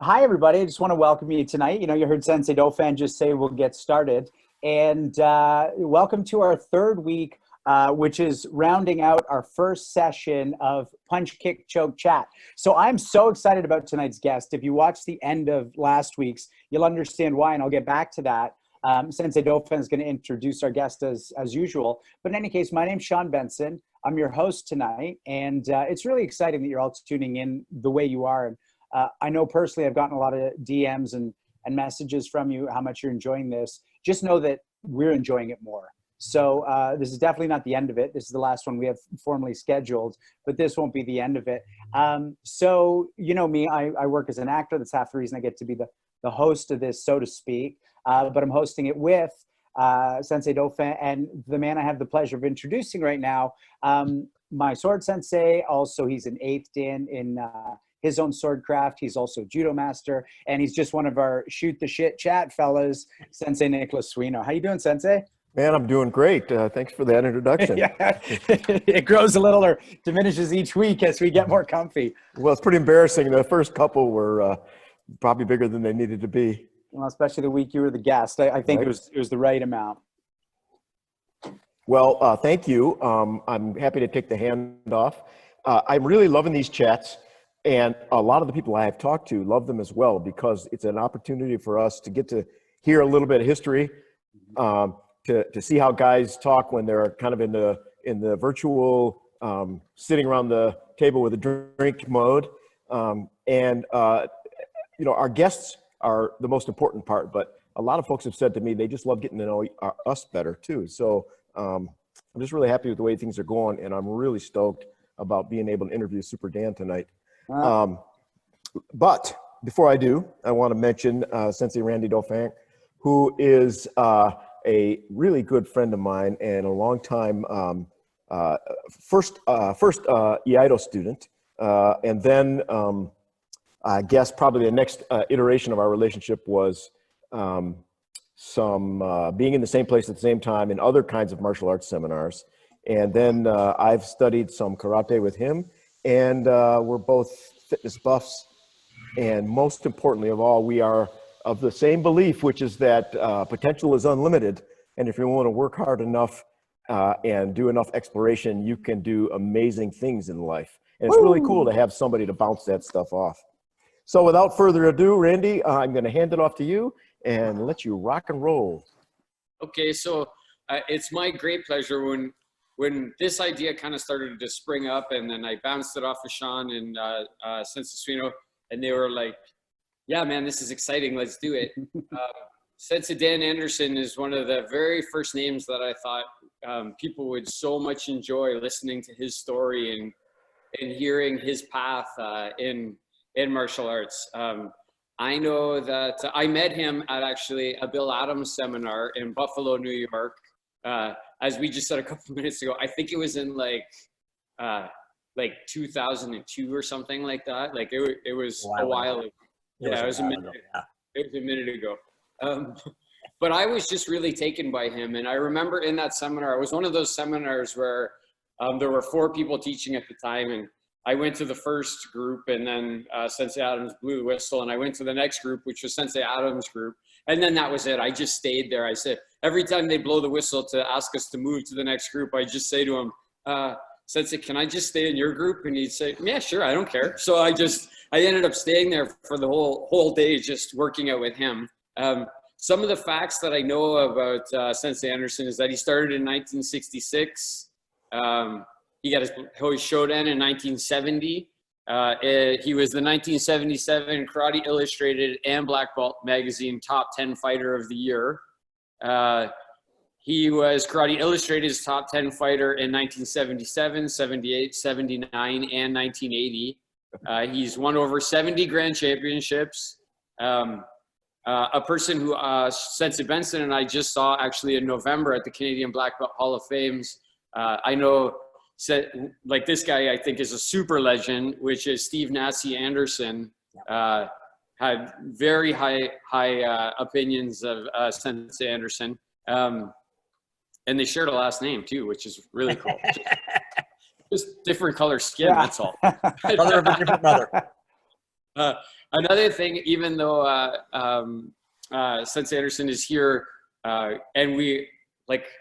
Hi, everybody. I just want to welcome you tonight. You heard Sensei Dauphin just say we'll get started. And welcome to our third week, which is rounding out our first session of Punch, Kick, Choke, Chat. So I'm so excited about tonight's guest. If you watched the end of last week's, you'll understand why, and I'll get back to that. Sensei Dauphin is going to introduce our guest as usual. But in any case, my name's Sean Benson. I'm your host tonight, and it's really exciting that you're all tuning in the way you are. And I know personally I've gotten a lot of DMs and messages from you how much you're enjoying this. Just know that we're enjoying it more. So this is definitely not the end of it. This is the last one we have formally scheduled, but this won't be the end of it. So you know me, I work as an actor. That's half the reason I get to be the host of this, so to speak. But I'm hosting it with Sensei Dauphin and the man I have the pleasure of introducing right now, my sword sensei. Also, he's an eighth dan in his own swordcraft. He's also a judo master, and he's just one of our shoot the shit chat fellas, Sensei Nicholas Suino. How you doing, Sensei? Man, I'm doing great. Thanks for that introduction. Yeah, it grows a little or diminishes each week as we get more comfy. Well, it's pretty embarrassing. The first couple were probably bigger than they needed to be. Well, especially the week you were the guest. I think Right. it was the right amount. Well, thank you. I'm happy to take the handoff. I'm really loving these chats, and a lot of the people I have talked to love them as well because it's an opportunity for us to get to hear a little bit of history, to see how guys talk when they're kind of in the virtual sitting around the table with a drink mode, our guests are the most important part, but a lot of folks have said to me they just love getting to know us better too. So I'm just really happy with the way things are going, and I'm really stoked about being able to interview Super Dan tonight. But before I do, I want to mention Sensei Randy Dauphin, who is a really good friend of mine and a long-time first EIDO student, and then I guess probably the next iteration of our relationship was being in the same place at the same time in other kinds of martial arts seminars. And then I've studied some karate with him, and we're both fitness buffs. And most importantly of all, we are of the same belief, which is that potential is unlimited. And if you want to work hard enough and do enough exploration, you can do amazing things in life. And it's really cool to have somebody to bounce that stuff off. So without further ado, Randy, I'm going to hand it off to you and let you rock and roll. Okay, so it's my great pleasure when this idea kind of started to spring up, and then I bounced it off of Sean and Sensei Suino, and they were like, yeah, man, this is exciting. Let's do it. Sensei Dan Anderson is one of the very first names that I thought people would so much enjoy listening to his story and hearing his path in martial arts. I know that I met him at actually a Bill Adams seminar in Buffalo, New York. As we just said a couple of minutes ago, I think it was in like 2002 or something like that. Like it was a while ago. Yeah, it was a minute. It was a minute ago. But I was just really taken by him. And I remember in that seminar, it was one of those seminars where there were 4 people teaching at the time. And I went to the first group, and then Sensei Adams blew the whistle, and I went to the next group, which was Sensei Adams' group. And then that was it. I just stayed there. I said, every time they blow the whistle to ask us to move to the next group, I just say to him, Sensei, can I just stay in your group? And he'd say, yeah, sure, I don't care. So I ended up staying there for the whole day, just working out with him. Some of the facts that I know about Sensei Anderson is that he started in 1966. He got his Shodan in 1970. He was the 1977 Karate Illustrated and Black Belt Magazine Top 10 Fighter of the Year. He was Karate Illustrated's Top 10 Fighter in 1977, 78, 79, and 1980. He's won over 70 Grand Championships. A person who Sensei Benson and I just saw actually in November at the Canadian Black Belt Hall of Fames. I know, like this guy, I think is a super legend, which is Steve Nassie Anderson. Had very high opinions of Sensei Anderson. And they shared a last name too, which is really cool. Just different color skin, that's all. Brother of a different mother. Another thing, even though Sensei Anderson is here, and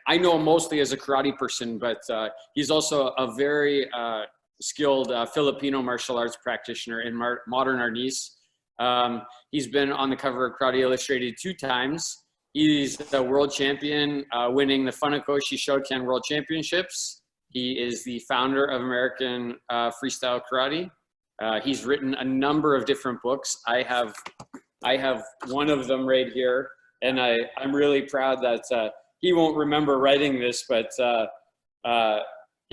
I know him mostly as a karate person, but he's also a very skilled Filipino martial arts practitioner in modern arnis. He's been on the cover of Karate Illustrated 2 times. He's a world champion, winning the Funakoshi Shoten World Championships. He is the founder of American Freestyle Karate. He's written a number of different books. I have one of them right here, and I'm really proud that he won't remember writing this, but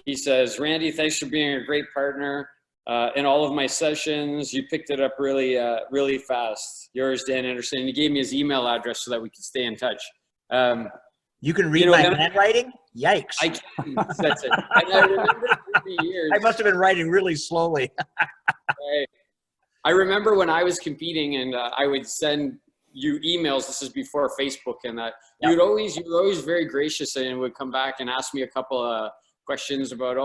he says, "Randy, thanks for being a great partner in all of my sessions. You picked it up really, really fast. Yours, Dan Anderson." And he gave me his email address so that we could stay in touch. You can read my handwriting? Yikes. I can. That's it. And I remember through the years. I must have been writing really slowly. I remember when I was competing, and I would send you emails. This is before Facebook, and that you were always very gracious and would come back and ask me a couple of questions about,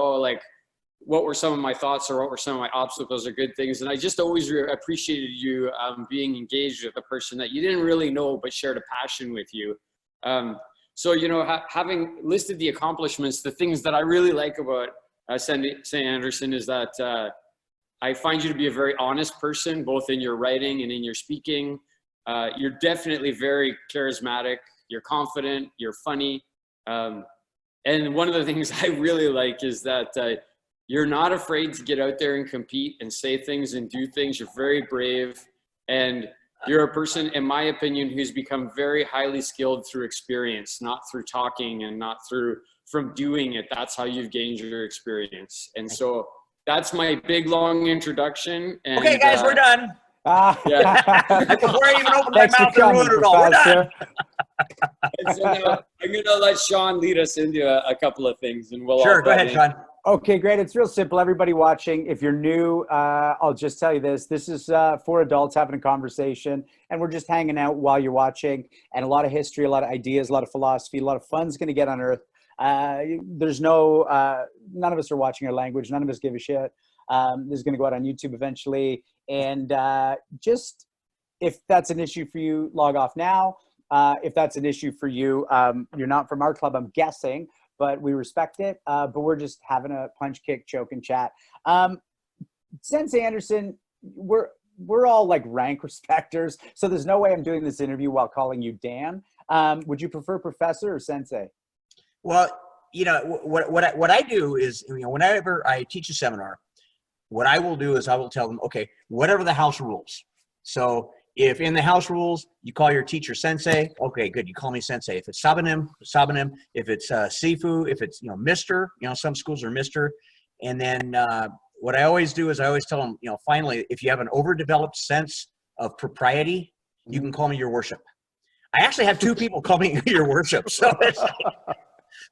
what were some of my thoughts or what were some of my obstacles or good things. And I just always appreciated you being engaged with a person that you didn't really know but shared a passion with you. So, having listed the accomplishments, the things that I really like about Sensei Anderson is that I find you to be a very honest person, both in your writing and in your speaking. You're definitely very charismatic. You're confident. You're funny. And one of the things I really like is that you're not afraid to get out there and compete and say things and do things. You're very brave. And you're a person, in my opinion, who's become very highly skilled through experience, not through talking and not from doing it. That's how you've gained your experience. And so that's my big, long introduction. And, okay, guys, we're done. Before I even open my mouth and ruin it all, we're done. So now I'm going to let Sean lead us into a couple of things. And we'll Sure, go ahead, Sean. Okay, great. It's real simple. Everybody watching, if you're new, I'll just tell you this. This is for adults having a conversation, and we're just hanging out while you're watching, and a lot of history, a lot of ideas, a lot of philosophy, a lot of fun's going to get unearthed. There's none of us are watching our language. None of us give a shit. This is going to go out on YouTube eventually. And just if that's an issue for you, log off now. If that's an issue for you, you're not from our club, I'm guessing, but we respect it. But we're just having a punch, kick, choke, and chat. Sensei Anderson, we're all like rank respecters, so there's no way I'm doing this interview while calling you Dan. Would you prefer professor or sensei? Well, what I do is, whenever I teach a seminar, what I will do is I will tell them, okay, whatever the house rules. So if in the house rules, you call your teacher sensei, okay, good, you call me sensei. If it's sabanim, sabanim. If it's sifu, if it's, mister, some schools are mister. And then what I always do is I always tell them, finally, if you have an overdeveloped sense of propriety, you can call me your worship. I actually have 2 people call me your worship. So it's,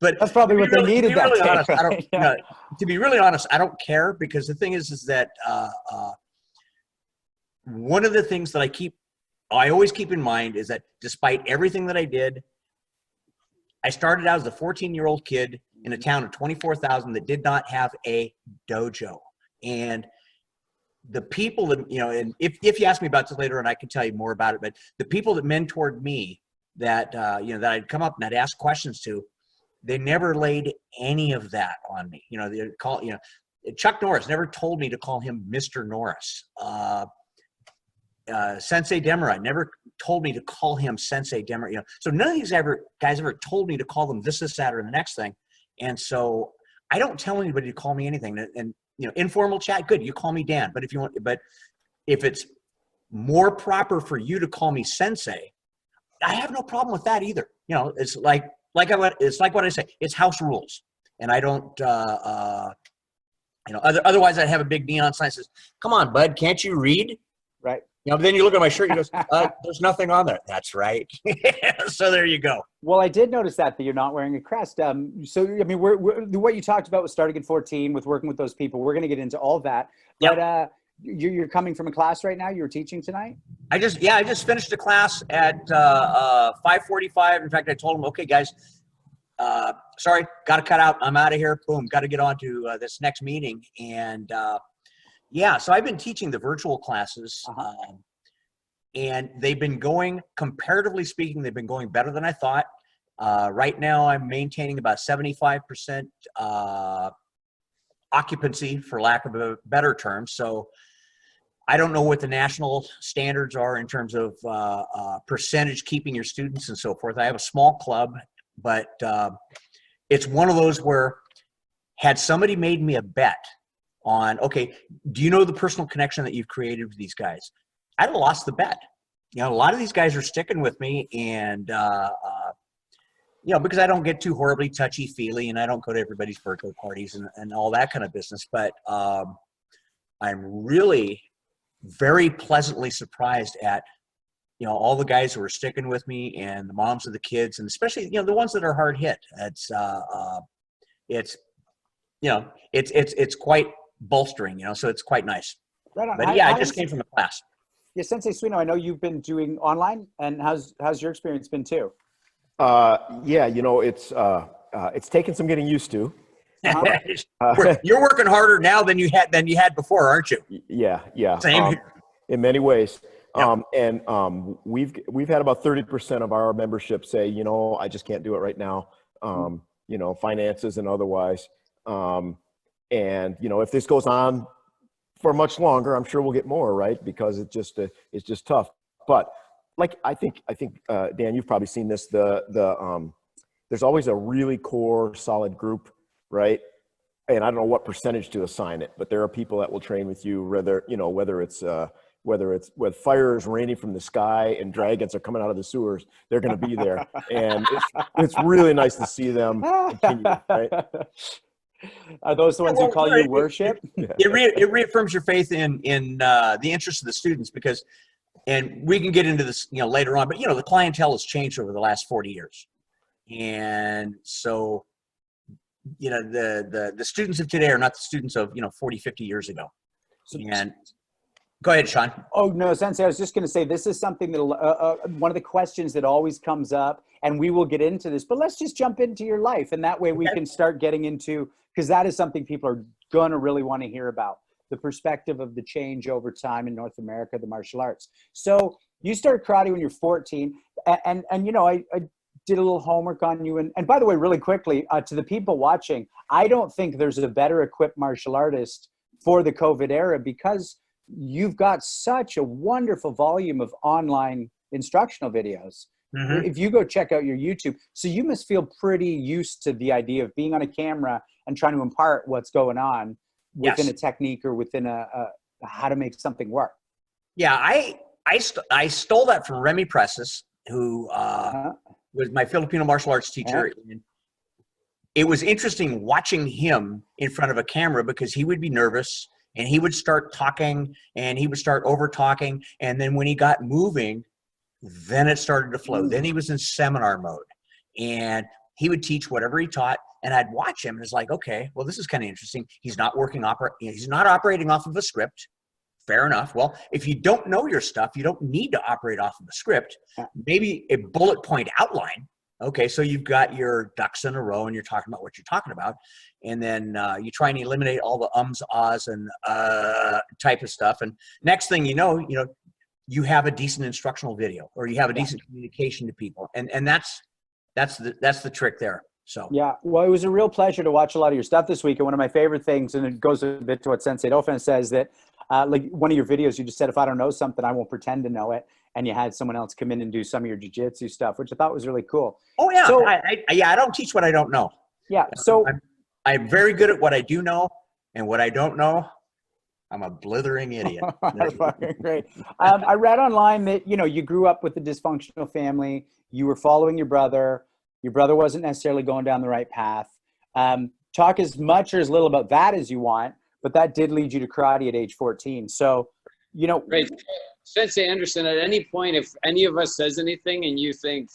but that's probably what they needed that day. To be really honest, I don't care, because the thing is that one of the things that I always keep in mind is that despite everything that I did, I started out as a 14-year-old kid in a town of 24,000 that did not have a dojo. And the people that, and if you ask me about this later on, I can tell you more about it, but the people that mentored me that, that I'd come up and I'd ask questions to, they never laid any of that on me. They call, Chuck Norris never told me to call him Mr. Norris. Sensei Demerai never told me to call him Sensei Demerai. So none of these guys ever told me to call them this, that, or the next thing. And so I don't tell anybody to call me anything. And informal chat, good, you call me Dan. But if it's more proper for you to call me Sensei, I have no problem with that either. It's it's like what I say. It's house rules, and I don't. Otherwise I'd have a big neon sign that says, "Come on, bud, can't you read?" Right. But then you look at my shirt, and you go, "There's nothing on there." That's right. So there you go. Well, I did notice that you're not wearing a crest. So I mean, what you talked about was starting at 14 with working with those people. We're going to get into all that, but you're coming from a class right now. You're teaching tonight. I just finished a class at 5:45. In fact, I told them, okay, guys, sorry, got to cut out. I'm out of here. Boom, got to get on to this next meeting. And Yeah, so I've been teaching the virtual classes, and they've been going, comparatively speaking, they've been going better than I thought. Right now, I'm maintaining about 75% occupancy, for lack of a better term. So I don't know what the national standards are in terms of percentage keeping your students and so forth. I have a small club, but it's one of those where had somebody made me a bet on, okay, do you know the personal connection that you've created with these guys? I'd have lost the bet. You know, a lot of these guys are sticking with me, and you know, because I don't get too horribly touchy-feely, and I don't go to everybody's birthday parties and all that kind of business. But I'm really very pleasantly surprised at, you know, all the guys who are sticking with me, and the moms of the kids, and especially, you know, the ones that are hard hit. It's you know, it's quite bolstering, you know, so it's quite nice. Right on. But yeah, I just came from a class. Yeah, Sensei Suino, I know you've been doing online, and how's your experience been too? Yeah, you know, it's taken some getting used to. You're working harder now than you had before, aren't you? Yeah. Same here. In many ways. Yeah. We've had about 30% of our membership say, you know, I just can't do it right now. You know, finances and otherwise. And you know, if this goes on for much longer, I'm sure we'll get more, right? Because it's just tough. But like, I think Dan, you've probably seen this. There's always a really core, solid group, right? And I don't know what percentage to assign it, but there are people that will train with you, whether it's with fire is raining from the sky and dragons are coming out of the sewers, they're going to be there, and it's really nice to see them continue, right? Are those the ones who call you worship? It reaffirms your faith in the interest of the students, because, and we can get into this, you know, later on, but you know, the clientele has changed over the last 40 years. And so, you know, the students of today are not the students of, you know, 40, 50 years ago. And go ahead, Sean. Oh, no, Sensei, I was just going to say, this is something that one of the questions that always comes up, and we will get into this, but let's just jump into your life. And that way we can start getting into, because that is something people are going to really want to hear about, the perspective of the change over time in North America, the martial arts. So you started karate when you're 14, and you know, I did a little homework on you. And by the way, really quickly, to the people watching, I don't think there's a better equipped martial artist for the COVID era, because you've got such a wonderful volume of online instructional videos. If you go check out your YouTube, so you must feel pretty used to the idea of being on a camera and trying to impart what's going on within a technique or within a how to make something work. Yeah, I stole that from Remy Presses, who was my Filipino martial arts teacher. It was interesting watching him in front of a camera, because he would be nervous and he would start talking and he would start over talking. And then when he got moving, then it started to flow. Then he was in seminar mode, and he would teach whatever he taught. And I'd watch him, and it's like, okay, well, this is kind of interesting. He's not he's not operating off of a script. Fair enough. Well, if you don't know your stuff, you don't need to operate off of a script. Maybe a bullet point outline. Okay, so you've got your ducks in a row, and you're talking about what you're talking about, and then you try and eliminate all the ums, ahs, and type of stuff. And next thing you know, you have a decent instructional video, or you have a decent communication to people, and that's the trick there. So yeah, well, it was a real pleasure to watch a lot of your stuff this week. And one of my favorite things, and it goes a bit to what Sensei Dauphin says, that like one of your videos, you just said, if I don't know something, I won't pretend to know it. And you had someone else come in and do some of your jiu-jitsu stuff, which I thought was really cool. Oh yeah, so, I don't teach what I don't know. Yeah, so I'm very good at what I do know, and what I don't know, I'm a blithering idiot. Great. I read online that, you know, you grew up with a dysfunctional family. You were following your brother. Your brother wasn't necessarily going down the right path. Talk as much or as little about that as you want, but that did lead you to karate at age 14. So, you know. Right. Sensei Anderson, at any point, if any of us says anything and you think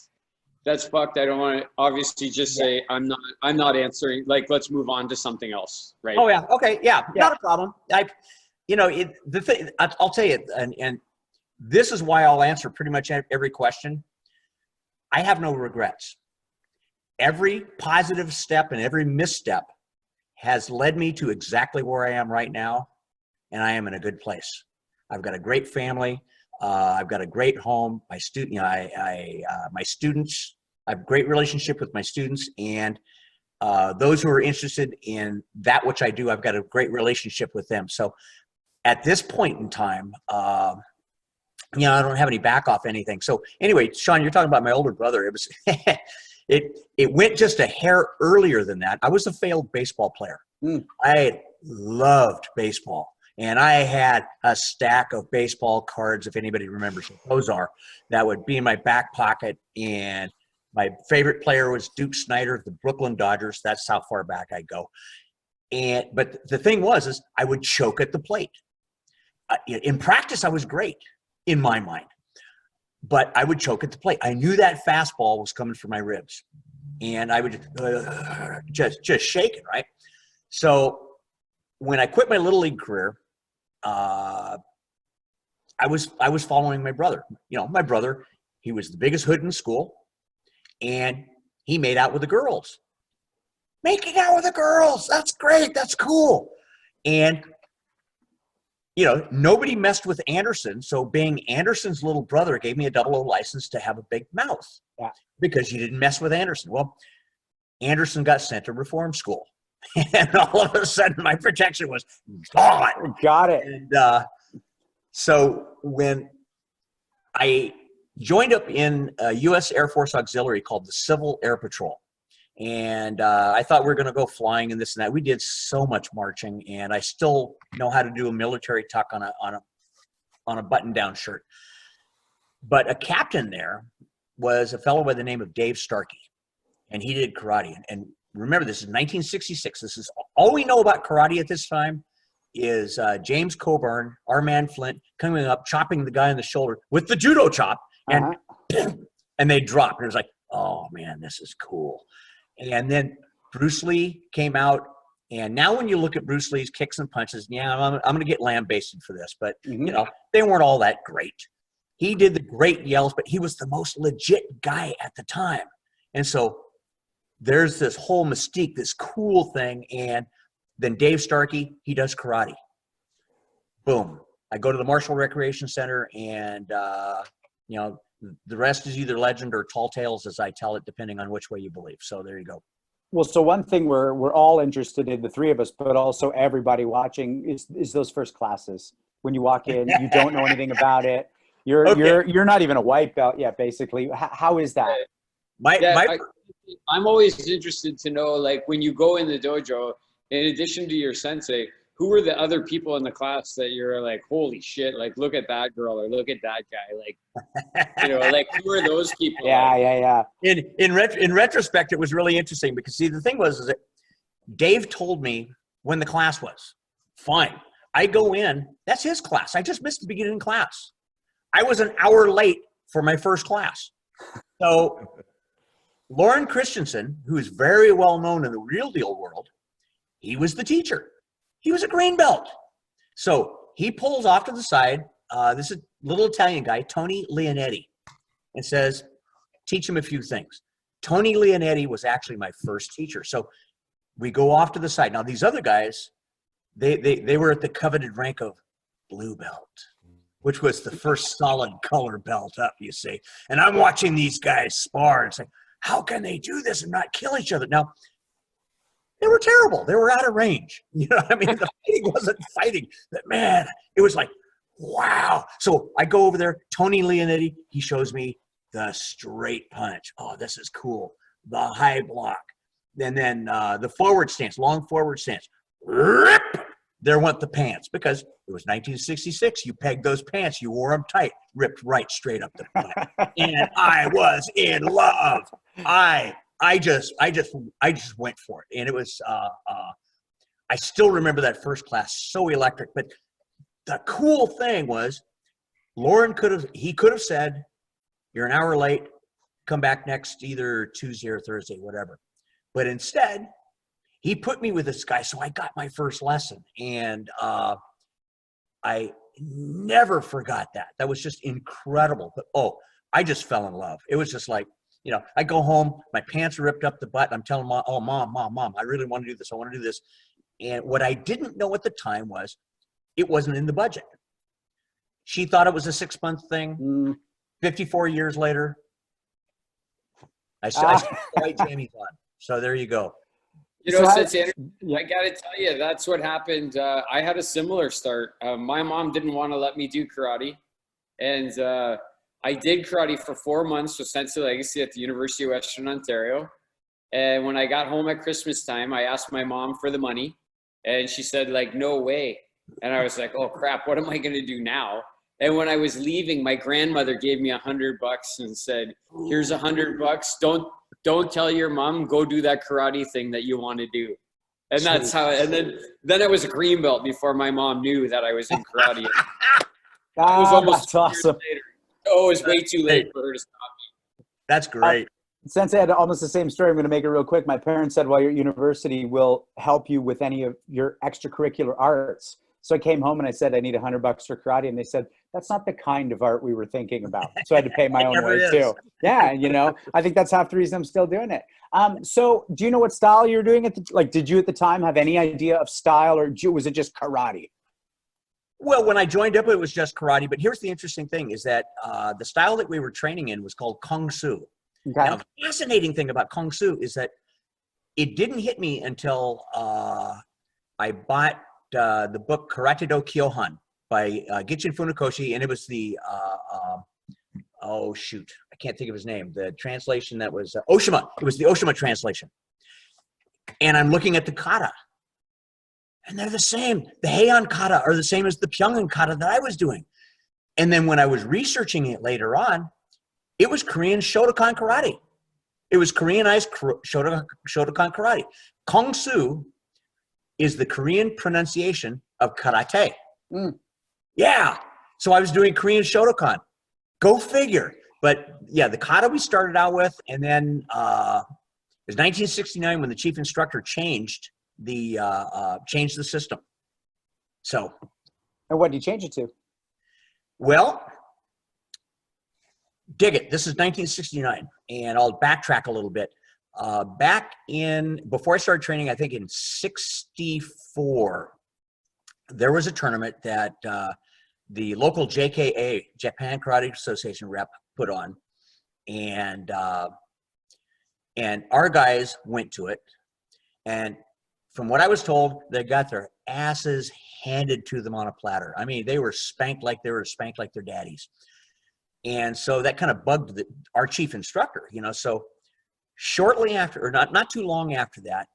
that's fucked, I don't want to obviously just say, I'm not answering, like, let's move on to something else. Right. Oh yeah. Okay. Yeah. Not a problem. I'll tell you, and this is why I'll answer pretty much every question. I have no regrets. Every positive step and every misstep has led me to exactly where I am right now. and I am in a good place. I've got a great family. I've got a great home. My my students, I have a great relationship with my students, and those who are interested in that which I do, I've got a great relationship with them. So at this point in time, I don't have any back off anything. So anyway, Sean, you're talking about my older brother. It was it went just a hair earlier than that. I was a failed baseball player. I loved baseball. And I had a stack of baseball cards, if anybody remembers what those are, that would be in my back pocket. And my favorite player was Duke Snider of the Brooklyn Dodgers. That's how far back I go. But the thing is I would choke at the plate. In practice, I was great in my mind, but I would choke at the plate. I knew that fastball was coming for my ribs, and I would just shake it, right? So when I quit my Little League career, I was following my brother. My brother, he was the biggest hood in school, and he made out with the girls. Making out with the girls, that's great, that's cool. And nobody messed with Anderson, so being Anderson's little brother gave me a 00 license to have a big mouth. Yeah. Because you didn't mess with Anderson. Well, Anderson got sent to reform school. And all of a sudden, my protection was gone. Got it. And so when I joined up in a U.S. Air Force auxiliary called the Civil Air Patrol, and I thought we were going to go flying and this and that. We did so much marching, and I still know how to do a military tuck on a button-down shirt. But a captain there was a fellow by the name of Dave Starkey, and he did karate. And remember, this is 1966. This is all we know about karate at this time is James Coburn, our man Flint, coming up, chopping the guy in the shoulder with the judo chop, and and they drop. And it was like, oh man, this is cool. And then Bruce Lee came out, and now when you look at Bruce Lee's kicks and punches, I'm going to get lambasted for this, but they weren't all that great. He did the great yells, but he was the most legit guy at the time. And so there's this whole mystique, this cool thing. And then Dave Starkey, he does karate. Boom. I go to the Marshall Recreation Center, and, the rest is either legend or tall tales as I tell it, depending on which way you believe. So there you go. Well, so one thing we're all interested in, the three of us, but also everybody watching, is those first classes. When you walk in, you don't know anything about it. You're not even a white belt yet, basically. How is that? I'm always interested to know, like, when you go in the dojo, in addition to your sensei, who are the other people in the class that you're like, holy shit, like, look at that girl or look at that guy, like, like, who are those people? Yeah. In retrospect, it was really interesting because, see, the thing was that Dave told me when the class was. Fine. I go in, that's his class. I just missed the beginning class. I was an hour late for my first class. So Lauren Christensen, who is very well known in the real deal world, he was the teacher. He was a green belt. So he pulls off to the side. This is a little Italian guy, Tony Leonetti, and says, teach him a few things. Tony Leonetti was actually my first teacher. So we go off to the side. Now, these other guys, they were at the coveted rank of blue belt, which was the first solid color belt up, you see. And I'm watching these guys spar and say, how can they do this and not kill each other? Now, they were terrible. They were out of range. You know what I mean? The fighting wasn't fighting. But man, it was like, wow. So I go over there. Tony Leonetti, he shows me the straight punch. Oh, this is cool. The high block. And then the forward stance, long forward stance. Rip! There went the pants because it was 1966. You pegged those pants. You wore them tight. Ripped right straight up the butt. And I was in love. I just went for it. And it was, I still remember that first class, so electric. But the cool thing was Lauren could have said, you're an hour late, come back next either Tuesday or Thursday, whatever. But instead, he put me with this guy. So I got my first lesson. And I never forgot that. That was just incredible. But, I just fell in love. It was just like, I go home, my pants are ripped up the butt. I'm telling mom, mom, I really want to do this. I want to do this. And what I didn't know at the time was it wasn't in the budget. She thought it was a 6-month thing. 54 years later, I still have white jammies on. So there you go. You know, since I got to tell you, that's what happened. I had a similar start. My mom didn't want to let me do karate. And I did karate for 4 months with Sensei Legacy at the University of Western Ontario. And when I got home at Christmas time, I asked my mom for the money. And she said, like, no way. And I was like, oh, crap, what am I going to do now? And when I was leaving, my grandmother gave me $100 and said, here's $100. Don't tell your mom, go do that karate thing that you want to do. And that's how, and then I was a green belt before my mom knew that I was in karate. It was almost that's awesome. later. Oh, it was way too late for her to stop me. That's great. Since I had almost the same story, I'm going to make it real quick. My parents said, well, your university will help you with any of your extracurricular arts. So I came home and I said, I need $100 for karate. And they said, that's not the kind of art we were thinking about. So I had to pay my own way too. Yeah. You know, I think that's half the reason I'm still doing it. So do you know what style you're doing did you at the time have any idea of style, or was it just karate? Well, when I joined up, it was just karate. But here's the interesting thing is that the style that we were training in was called Kung Su. Okay. Now, the fascinating thing about Kung Su is that it didn't hit me until I bought the book Karate Do Kyohan by Gichin Funakoshi, and it was the oh shoot, I can't think of his name. The translation that was Oshima. It was the Oshima translation. And I'm looking at the kata, and they're the same. The Heian kata are the same as the Pyongan kata that I was doing. And then when I was researching it later on, it was Korean Shotokan karate. It was Koreanized Shotokan karate. Kung Su is the Korean pronunciation of karate. Yeah. So I was doing Korean Shotokan. Go figure. But yeah, the kata we started out with, and then it was 1969 when the chief instructor changed the system. So. And what did you change it to? Well, dig it. This is 1969, and I'll backtrack a little bit. Before I started training, I think in 64, there was a tournament that the local JKA, Japan Karate Association rep, put on, and our guys went to it, and from what I was told, they got their asses handed to them on a platter. I mean, they were spanked like their daddies. And so that kind of bugged our chief instructor, you know. So shortly after, or not too long after that,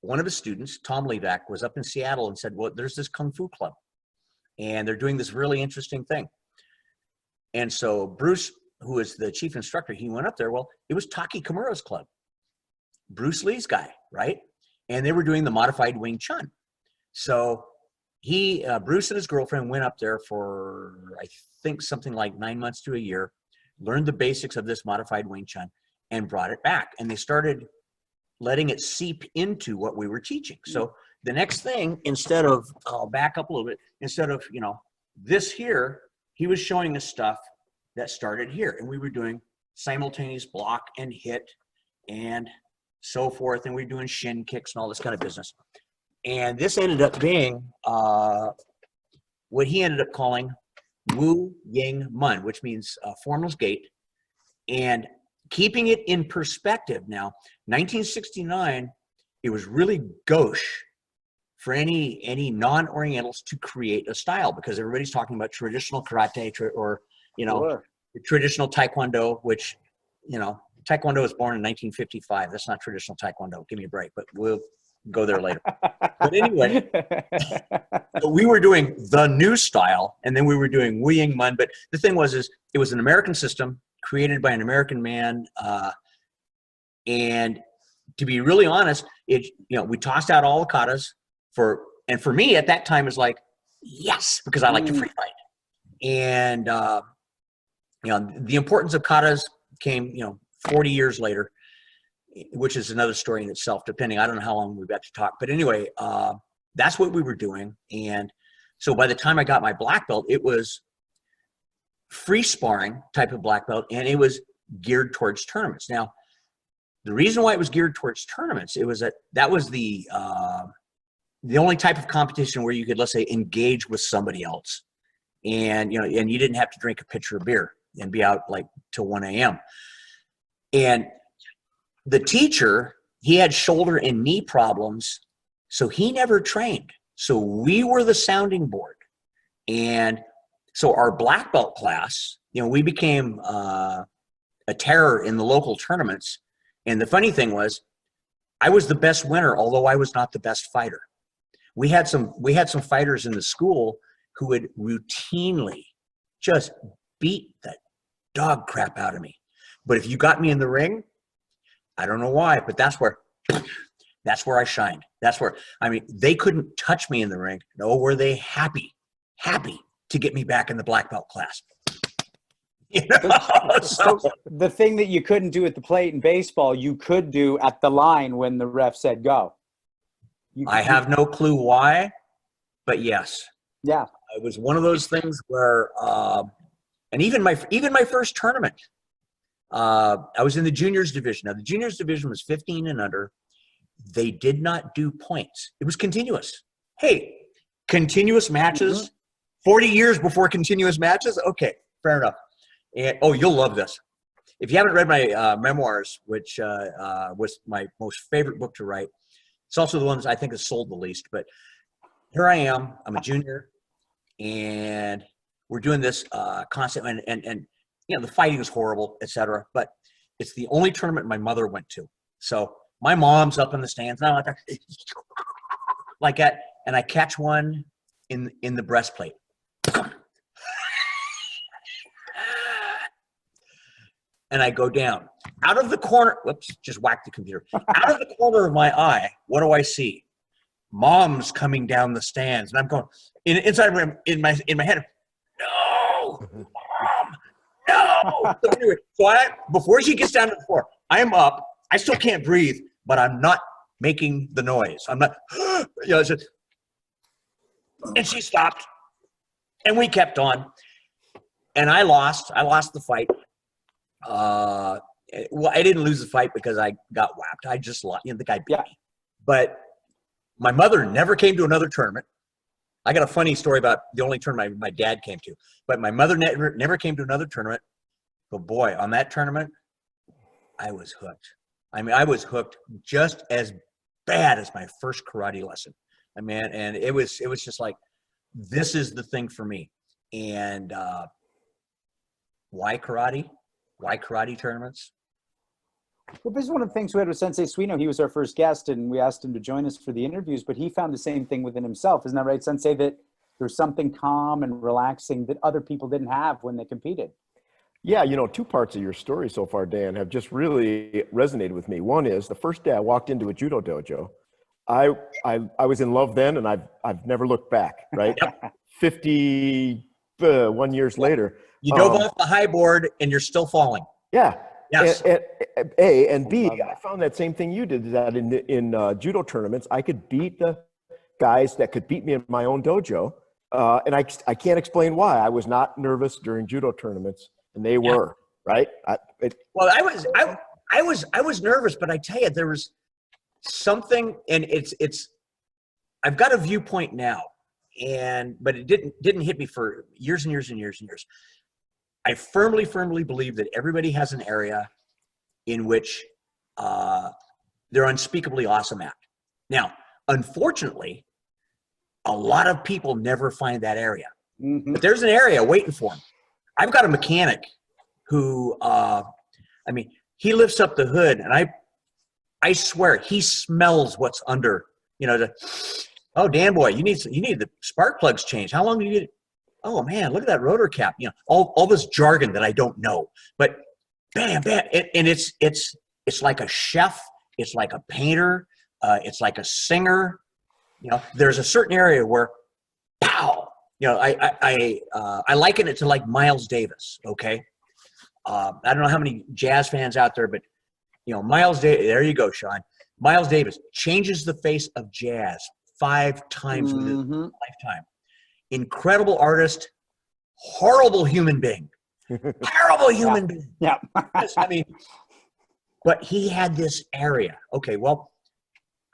one of his students, Tom Levac, was up in Seattle and said, well, there's this Kung Fu club, and they're doing this really interesting thing. And so Bruce, who is the chief instructor, he went up there. Well, it was Taki Kimura's club, Bruce Lee's guy, right? And they were doing the modified Wing Chun. So Bruce and his girlfriend went up there for, I think, something like 9 months to a year, learned the basics of this modified Wing Chun, and brought it back. And they started letting it seep into what we were teaching. So the next thing, I'll back up a little bit, instead of, you know, this here, he was showing us stuff that started here. And we were doing simultaneous block and hit and so forth. And we were doing shin kicks and all this kind of business. And this ended up being what he ended up calling Wu Ying Mun, which means formless gait. And keeping it in perspective now, 1969, it was really gauche for any non-Orientals to create a style, because everybody's talking about traditional karate or, you know, Sure. Traditional Taekwondo, which, you know, Taekwondo was born in 1955. That's not traditional Taekwondo. Give me a break, but we'll go there later. But anyway, so we were doing the new style, and then we were doing Wu Ying Mun. But the thing was, it was an American system created by an American man. And to be really honest, we tossed out all the katas and for me at that time, it was like, yes, because I like to free fight. And, the importance of katas came, 40 years later, which is another story in itself, depending. I don't know how long we've got to talk. But anyway, that's what we were doing. And so by the time I got my black belt, it was free sparring type of black belt, and it was geared towards tournaments. Now, the reason why it was geared towards tournaments, it was that was the the only type of competition where you could, let's say, engage with somebody else, and and you didn't have to drink a pitcher of beer and be out like till 1 a.m. And the teacher, he had shoulder and knee problems, so he never trained. So we were the sounding board. And so our black belt class, we became a terror in the local tournaments. And the funny thing was, I was the best winner, although I was not the best fighter. We had some fighters in the school who would routinely just beat the dog crap out of me. But if you got me in the ring, I don't know why, but that's where I shined. That's where, they couldn't touch me in the ring. No, were they happy to get me back in the black belt class. So the thing that you couldn't do at the plate in baseball, you could do at the line when the ref said go. I have no clue why, but yes. Yeah. It was one of those things where, and even my first tournament, I was in the juniors division. Now the juniors division was 15 and under. They did not do points. It was continuous. Hey, continuous matches, 40 years before continuous matches. Okay, fair enough. And you'll love this. If you haven't read my memoirs, which was my most favorite book to write, it's also the one that I think has sold the least. But here I am. I'm a junior, and we're doing this constant, and the fighting is horrible, etc. But it's the only tournament my mother went to. So my mom's up in the stands, and I'm like that, and I catch one in the breastplate. And I go down. Out of the corner, whoops, just whacked the computer. Out of the corner of my eye, what do I see? Mom's coming down the stands. And I'm going, inside in my head, no, Mom, no. So anyway, before she gets down to the floor, I am up. I still can't breathe, but I'm not making the noise. I'm not, and she stopped. And we kept on. And I lost the fight. Well, I didn't lose the fight because I got whacked. I just lost. The guy beat me. But my mother never came to another tournament. I got a funny story about the only tournament my dad came to. But my mother never came to another tournament. But boy, on that tournament, I was hooked. I was hooked just as bad as my first karate lesson. And it was just like, this is the thing for me. And why karate? Why karate tournaments? Well, this is one of the things we had with Sensei Suino. He was our first guest, and we asked him to join us for the interviews, but he found the same thing within himself. Isn't that right, Sensei, that there's something calm and relaxing that other people didn't have when they competed? Yeah, two parts of your story so far, Dan, have just really resonated with me. One is the first day I walked into a judo dojo, I was in love then, and I've never looked back, right? 51 years later. You dove off the high board and you're still falling. Yeah. Yes. And A, and B, I found that same thing you did, that in judo tournaments, I could beat the guys that could beat me in my own dojo. And I can't explain why. I was not nervous during judo tournaments, and they were, right? I was nervous, but I tell you, there was something, and I've got a viewpoint now, but it didn't hit me for years and years and years and years. I firmly believe that everybody has an area in which they're unspeakably awesome at. Now, unfortunately, a lot of people never find that area. But there's an area waiting for them. I've got a mechanic who, he lifts up the hood, and I swear he smells what's under. Oh, Dan boy, you need the spark plugs changed. How long do you need it? Oh man, look at that rotor cap. All this jargon that I don't know. But bam, bam, and it's like a chef. It's like a painter. It's like a singer. There's a certain area where, pow. I liken it to like Miles Davis. Okay, I don't know how many jazz fans out there, but Miles Davis. There you go, Sean. Miles Davis changes the face of jazz 5 times within his lifetime. Incredible artist, horrible human being. Terrible human being. Yeah. But he had this area. Okay, well,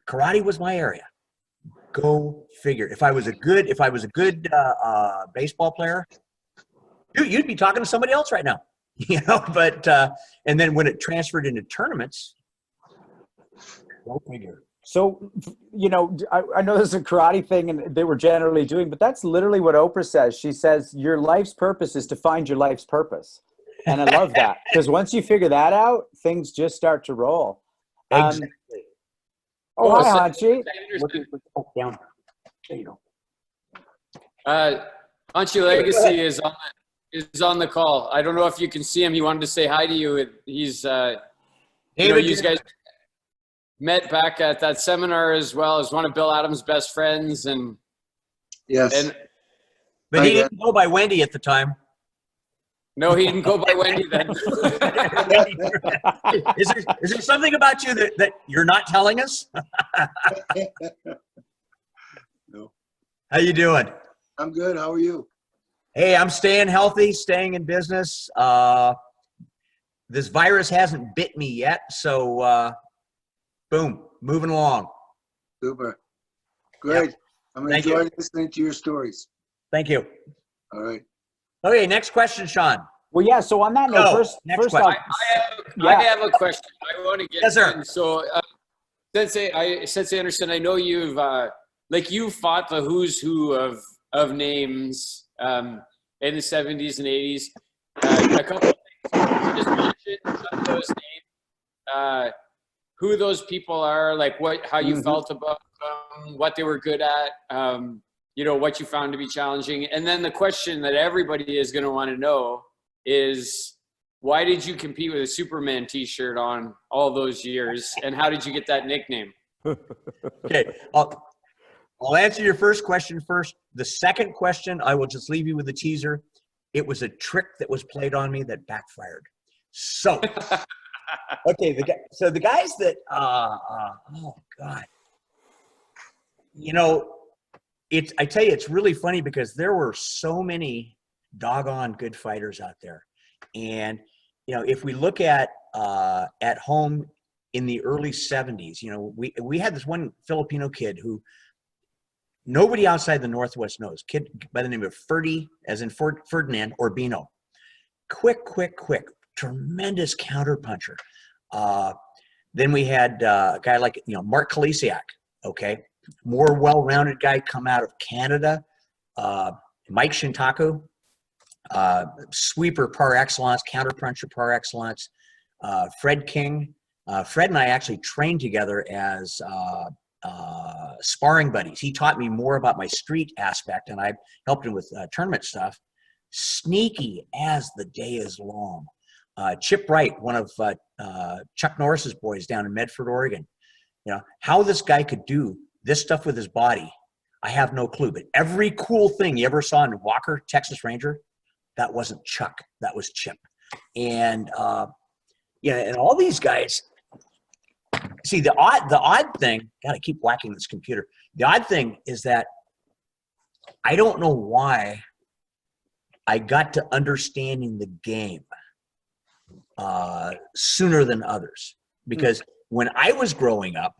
karate was my area. Go figure. If I was a good baseball player, you'd be talking to somebody else right now. But and then when it transferred into tournaments, go figure. So, I know this is a karate thing and they were generally doing, but that's literally what Oprah says. She says, your life's purpose is to find your life's purpose. And I love that, because once you figure that out, things just start to roll. Exactly. Hi, Hanchi. Down. There you go. Hanchi Legacy is on the call. I don't know if you can see him. He wanted to say hi to you. He's, you guys met back at that seminar as well as one of Bill Adams' best friends. And yes. But he didn't go by Wendy at the time. No, he didn't go by Wendy then. Is there something about you that you're not telling us? No. How you doing? I'm good. How are you? Hey, I'm staying healthy, staying in business. This virus hasn't bit me yet, so boom, moving along. Super. Great. Yep. I'm enjoying listening to your stories. Thank you. All right. Okay, next question, Sean. Well, yeah, so on that note, first off, I have a question. I want to get yes, sir. in. So, Sensei Anderson, I know you've you fought the who's who of names in the 70s and 80s. A couple of things. Just mention some of those names. Who those people are, how you felt about them, what they were good at, what you found to be challenging. And then the question that everybody is going to want to know is, why did you compete with a Superman t-shirt on all those years? And how did you get that nickname? Okay, I'll answer your first question first. The second question, I will just leave you with a teaser. It was a trick that was played on me that backfired. So, okay, the guys that, oh God, I tell you, it's really funny because there were so many doggone good fighters out there. And, if we look at home in the early 70s, we had this one Filipino kid who nobody outside the Northwest knows, kid by the name of Ferdy, as in Ferdinand Orbino. Quick, tremendous counterpuncher. Then we had a guy like, Mark Kalisiak, okay? More well-rounded guy come out of Canada. Mike Shintaku, sweeper par excellence, counterpuncher par excellence. Fred King. Fred and I actually trained together as sparring buddies. He taught me more about my street aspect, and I helped him with tournament stuff. Sneaky as the day is long. Chip Wright, one of Chuck Norris's boys down in Medford, Oregon. How this guy could do this stuff with his body, I have no clue. But every cool thing you ever saw in Walker, Texas Ranger, that wasn't Chuck, that was Chip. And and all these guys. See, the odd thing, gotta keep whacking this computer. The odd thing is that I don't know why I got to understanding the game sooner than others. Because when I was growing up,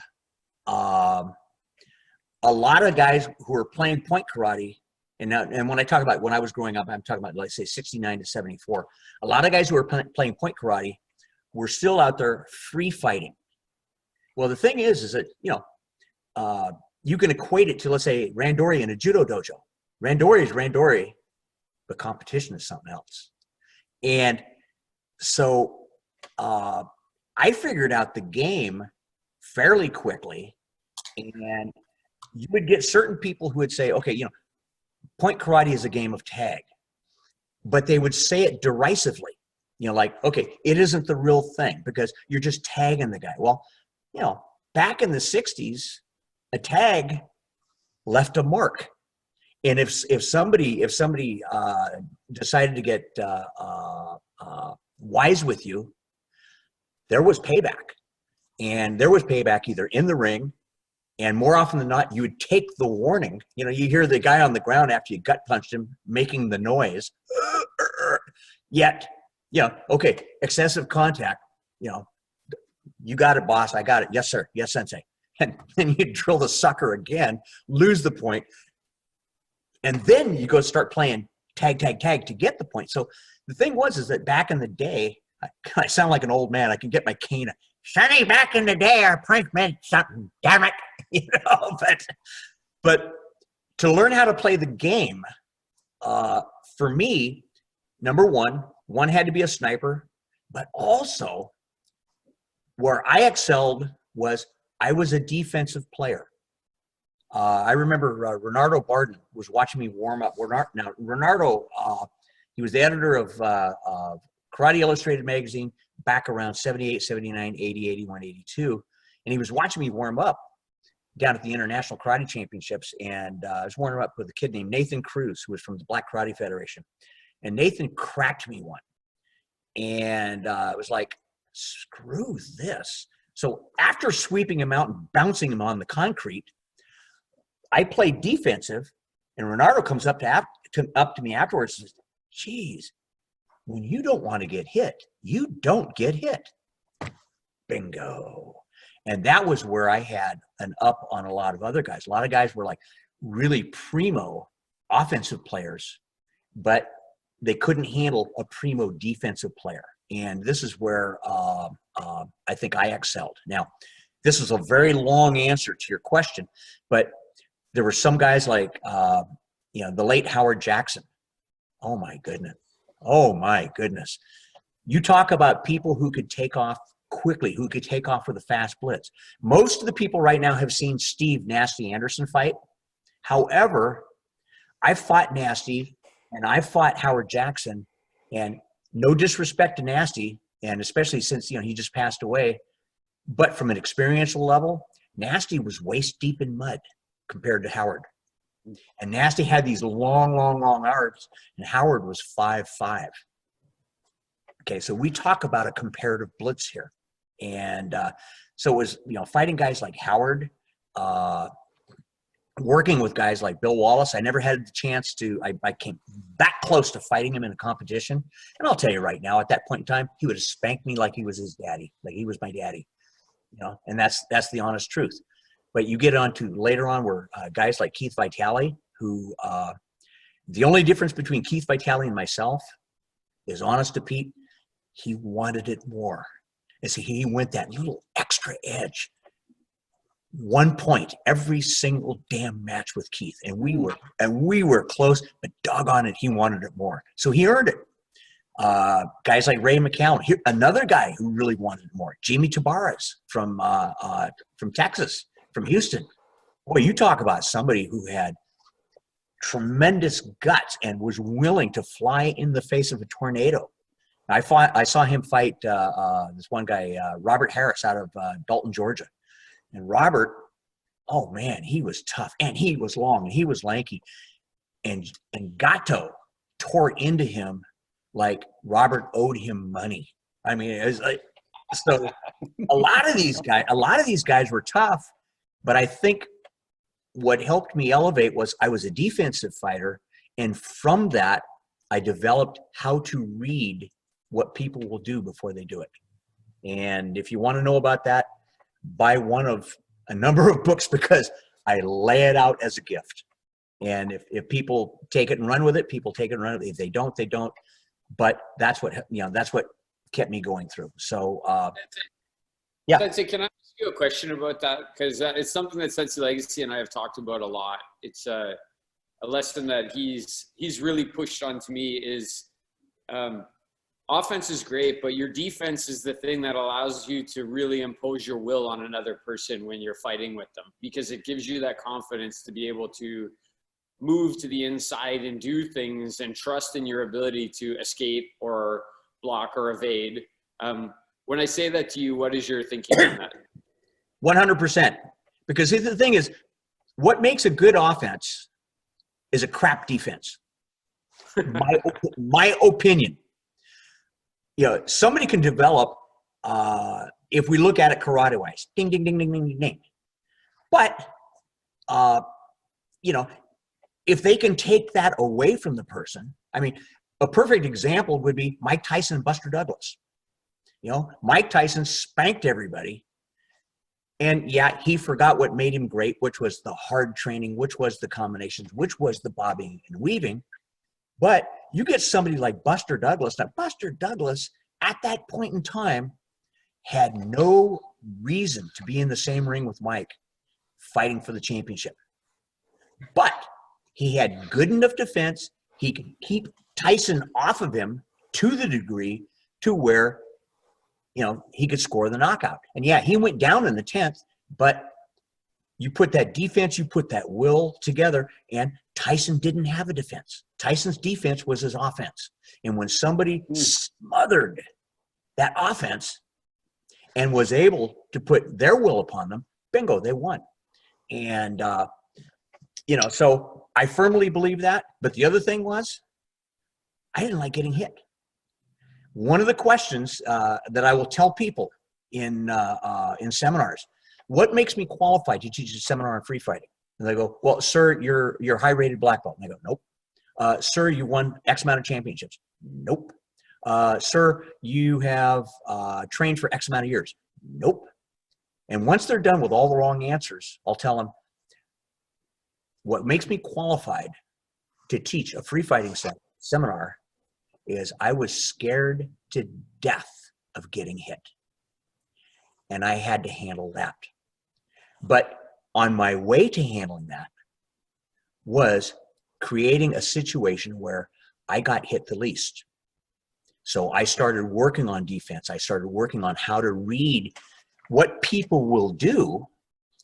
a lot of guys who were playing point karate, and when I talk about when I was growing up, I'm talking about, let's say, 69 to 74. A lot of guys who were playing point karate were still out there free fighting. Well, the thing is that, you can equate it to, let's say, randori in a judo dojo. Randori is randori, but competition is something else. And so I figured out the game fairly quickly, and you would get certain people who would say, okay, point karate is a game of tag, but they would say it derisively, okay, it isn't the real thing because you're just tagging the guy. Well, back in the 60s, a tag left a mark. And if somebody decided to get wise with you, there was payback. And there was payback either in the ring, and more often than not, you would take the warning. You hear the guy on the ground after you gut punched him making the noise. Yet, okay, excessive contact, you got it, boss. I got it. Yes, sir. Yes, sensei. and then you drill the sucker again, lose the point, and then you go start playing tag, tag, tag to get the point. So the thing is that back in the day, I sound like an old man. I can get my cane. Sonny, back in the day, our prank meant something, damn it. You know, but to learn how to play the game, for me, number one had to be a sniper, but also where I excelled was I was a defensive player. I remember Renardo Barden was watching me warm up. Now, Renardo, he was the editor of Karate Illustrated magazine back around 78, 79, 80, 81, 82. And he was watching me warm up down at the International Karate Championships. And I was warming up with a kid named Nathan Cruz, who was from the Black Karate Federation. And Nathan cracked me one. And it was like, screw this. So after sweeping him out and bouncing him on the concrete, I played defensive, and Renardo comes up to me afterwards and says, geez, when you don't want to get hit, you don't get hit. Bingo. And that was where I had an up on a lot of other guys. A lot of guys were like really primo offensive players, but they couldn't handle a primo defensive player. And this is where I think I excelled. Now, this is a very long answer to your question, but there were some guys like, the late Howard Jackson. Oh my goodness. Oh my goodness. You talk about people who could take off quickly, who could take off with a fast blitz. Most of the people right now have seen Steve Nasty Anderson fight. However, I fought Nasty and I fought Howard Jackson, and no disrespect to Nasty, and especially since, he just passed away, but from an experiential level, Nasty was waist deep in mud compared to Howard. And Nasty had these long arms, and Howard was 5'5". Okay, so we talk about a comparative blitz here. And so it was, fighting guys like Howard, working with guys like Bill Wallace. I never had the chance to, I came that close to fighting him in a competition. And I'll tell you right now, at that point in time, he would have spanked me like he was his daddy, like he was my daddy, and that's the honest truth. But you get on to later on where guys like Keith Vitale, who the only difference between Keith Vitale and myself is, honest to Pete, he wanted it more. And so he went that little extra edge. 1 point every single damn match with Keith, and we were close, but doggone it, he wanted it more, so he earned it. Guys like Ray McCown, here another guy who really wanted it more. Jimmy Tabarez from Texas, from Houston. Boy, you talk about somebody who had tremendous guts and was willing to fly in the face of a tornado. I saw him fight this one guy, Robert Harris, out of Dalton, Georgia. And Robert, oh man, he was tough, and he was long, and he was lanky. And Gatto tore into him like Robert owed him money. I mean, it was like, so a lot of these guys were tough, but I think what helped me elevate was I was a defensive fighter, and from that, I developed how to read what people will do before they do it. And if you want to know about that, buy one of a number of books, because I lay it out as a gift. And if people take it and run with it, people take it and run with it. If they don't, they don't. But that's what kept me going through. So yeah. Sensei, can I ask you a question about that? Because it's something that Sensei Legacy and I have talked about a lot. It's a lesson that he's really pushed onto me is offense is great, but your defense is the thing that allows you to really impose your will on another person when you're fighting with them, because it gives you that confidence to be able to move to the inside and do things and trust in your ability to escape or block or evade. When I say that to you, what is your thinking on that? 100%. Because the thing is, what makes a good offense is a crap defense. My opinion. Somebody can develop, if we look at it karate-wise, ding, ding, ding, ding, ding, ding. But, if they can take that away from the person, I mean, a perfect example would be Mike Tyson and Buster Douglas. Mike Tyson spanked everybody, And yeah, he forgot what made him great, which was the hard training, which was the combinations, which was the bobbing and weaving. But you get somebody like Buster Douglas. Now, Buster Douglas, at that point in time, had no reason to be in the same ring with Mike fighting for the championship. But he had good enough defense. He could keep Tyson off of him to the degree to where, you know, he could score the knockout. And yeah, he went down in the 10th, but you put that defense, you put that will together, and Tyson didn't have a defense. Tyson's defense was his offense. And when somebody smothered that offense and was able to put their will upon them, bingo, they won. And, you know, so I firmly believe that. But the other thing was, I didn't like getting hit. One of the questions that I will tell people in seminars, what makes me qualified to teach a seminar on free fighting? And they go, well, sir, you're high-rated black belt. And I go, nope. Sir, you won X amount of championships. Nope. Sir, you have trained for X amount of years. Nope. And once they're done with all the wrong answers, I'll tell them, what makes me qualified to teach a free fighting seminar is I was scared to death of getting hit. And I had to handle that. But on my way to handling that was creating a situation where I got hit the least. So I started working on defense. I started working on how to read what people will do.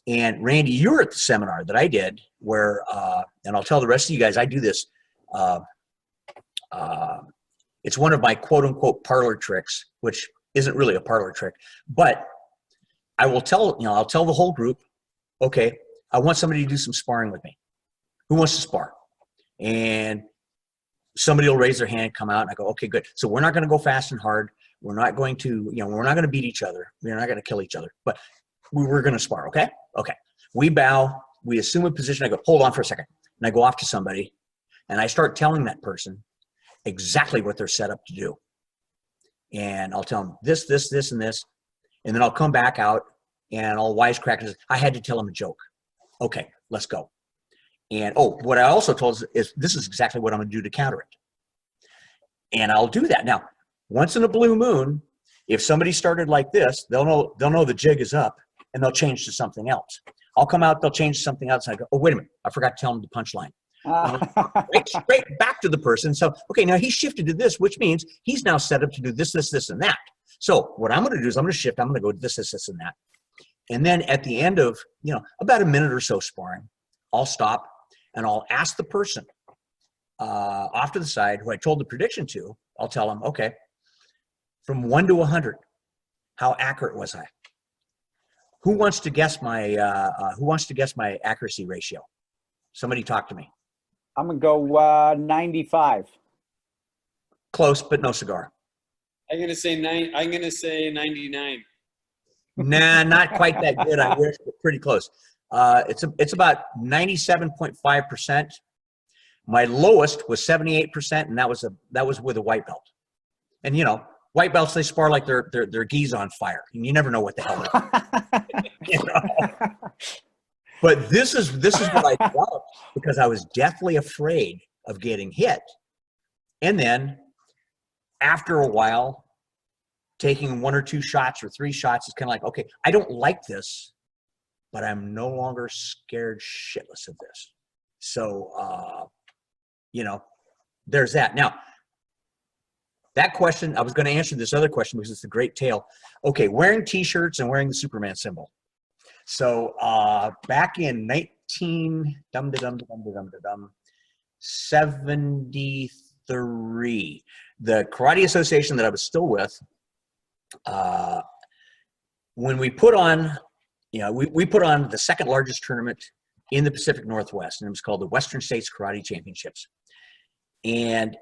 And Randy, you were at the seminar that I did where, and I'll tell the rest of you guys, I do this. It's one of my quote unquote parlor tricks, which isn't really a parlor trick, but I will tell, you know, I'll tell the whole group, okay, I want somebody to do some sparring with me. Who wants to spar? And somebody will raise their hand, come out, and I go, okay, good. So we're not going to go fast and hard. We're not going to, you know, we're not going to beat each other. We're not going to kill each other, but we're going to spar, okay? Okay. We bow, we assume a position. I go, hold on for a second. And I go off to somebody, and I start telling that person exactly what they're set up to do. And I'll tell them this, this, this, and this. And then I'll come back out, and I'll wisecrack and say, I had to tell them a joke. Okay, let's go. And, oh, what I also told is this is exactly what I'm going to do to counter it. And I'll do that. Now, once in a blue moon, if somebody started like this, they'll know the jig is up, and they'll change to something else. I'll come out, they'll change to something else, and I go, oh, wait a minute, I forgot to tell them the punchline. Straight back to the person. So, okay, now he shifted to this, which means he's now set up to do this, this, this, and that. So what I'm going to do is I'm going to shift. I'm going to go this, this, this, and that. And then at the end of, you know, about a minute or so sparring, I'll stop and I'll ask the person off to the side who I told the prediction to. I'll tell them, okay, from 1 to 100, how accurate was I? Who wants to guess my accuracy ratio? Somebody talk to me. I'm gonna go 95. Close, but no cigar. I'm gonna say 99. Nah, not quite that good. I wish, but pretty close. It's about 97.5%. My lowest was 78%, and that was with a white belt. And you know, white belts, they spar like their gi's on fire, and you never know what the hell they're doing. You know? But this is what I developed because I was deathly afraid of getting hit. And then after a while, taking 1 or 2 shots or 3 shots is kind of like, okay, I don't like this, but I'm no longer scared shitless of this. So, you know, there's that. Now, that question, I was going to answer this other question because it's a great tale. Okay, wearing T-shirts and wearing the Superman symbol. So back in 1973, the Karate Association that I was still with, when we put on, you know, we put on the second largest tournament in the Pacific Northwest, and it was called the Western States Karate Championships. And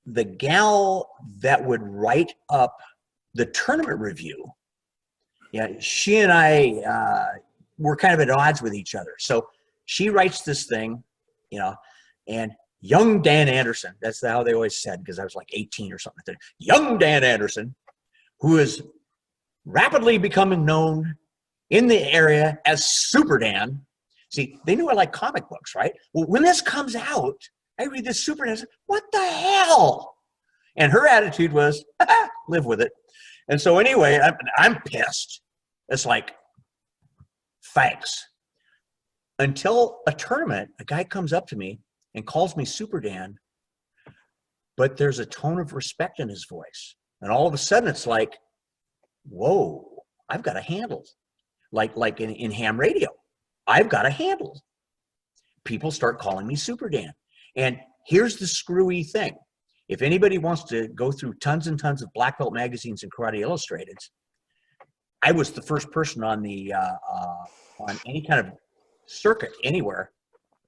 the gal that would write up the tournament review, yeah, she and I were kind of at odds with each other. So she writes this thing, you know, and young Dan Anderson, that's how they always said, because I was like 18 or something like that. Young Dan Anderson, who is rapidly becoming known in the area as Super Dan. See, they knew I like comic books, right? Well, when this comes out, I read this Super Dan, I said, what the hell? And her attitude was, live with it. And so anyway, I'm pissed. It's like, thanks. Until a tournament, a guy comes up to me and calls me Super Dan, but there's a tone of respect in his voice. And all of a sudden it's like, whoa, I've got a handle. Like in ham radio, I've got a handle. People start calling me Super Dan. And here's the screwy thing. If anybody wants to go through tons and tons of black belt magazines and Karate Illustrated, I was the first person on the on any kind of circuit anywhere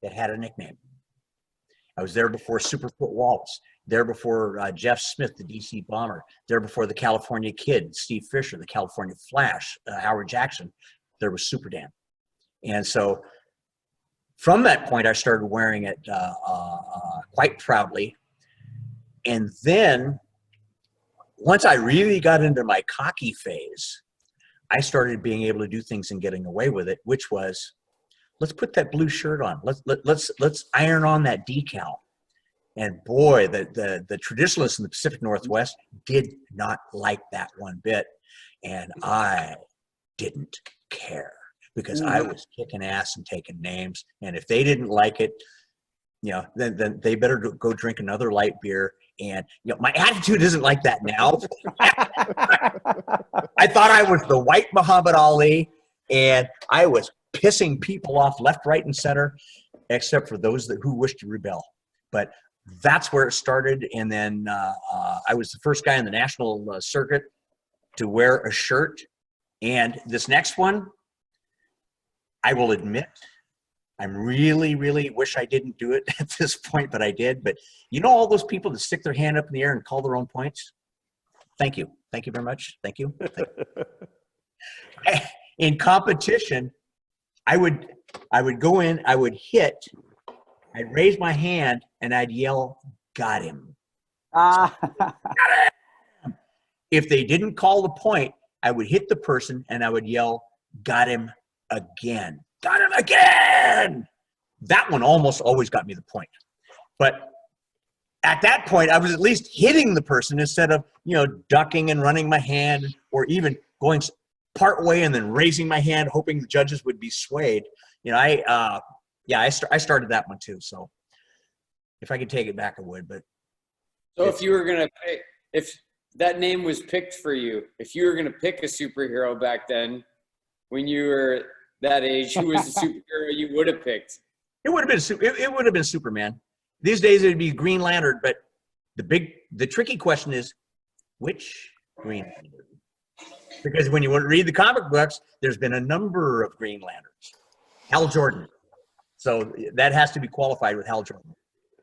that had a nickname. I was there before Superfoot Wallace, there before Jeff Smith, the DC Bomber, there before the California Kid, Steve Fisher, the California Flash, Howard Jackson. There was Super Dan. And so from that point, I started wearing it quite proudly. And then once I really got into my cocky phase, I started being able to do things and getting away with it, which was, let's put that blue shirt on. Let's iron on that decal. And boy, the traditionalists in the Pacific Northwest did not like that one bit. And I didn't care because I was kicking ass and taking names. And if they didn't like it, you know, then they better go drink another light beer. And you know, my attitude isn't like that now. I thought I was the white Muhammad Ali, and I was pissing people off left, right, and center, except for those who wished to rebel. But that's where it started. And then I was the first guy in the national circuit to wear a shirt. And this next one, I will admit, I'm really, really wish I didn't do it at this point, but I did. But you know all those people that stick their hand up in the air and call their own points? Thank you. Thank you very much. Thank you. In competition, I would go in, I would hit, I'd raise my hand, and I'd yell, got him. Got him. If they didn't call the point, I would hit the person and I would yell, got him again. Got him again. That one almost always got me the point. But at that point, I was at least hitting the person instead of, you know, ducking and running my hand, or even going part way and then raising my hand, hoping the judges would be swayed. You know, I started that one too. So if I could take it back, I would. But so if you were gonna pick, if that name was picked for you, if you were gonna pick a superhero back then, when you were that age, who was the superhero you would have picked? It would have been Superman. These days it'd be Green Lantern, but the tricky question is, which Green Lantern? Because when you read the comic books, there's been a number of Green Lanterns. Hal Jordan. So that has to be qualified with Hal Jordan.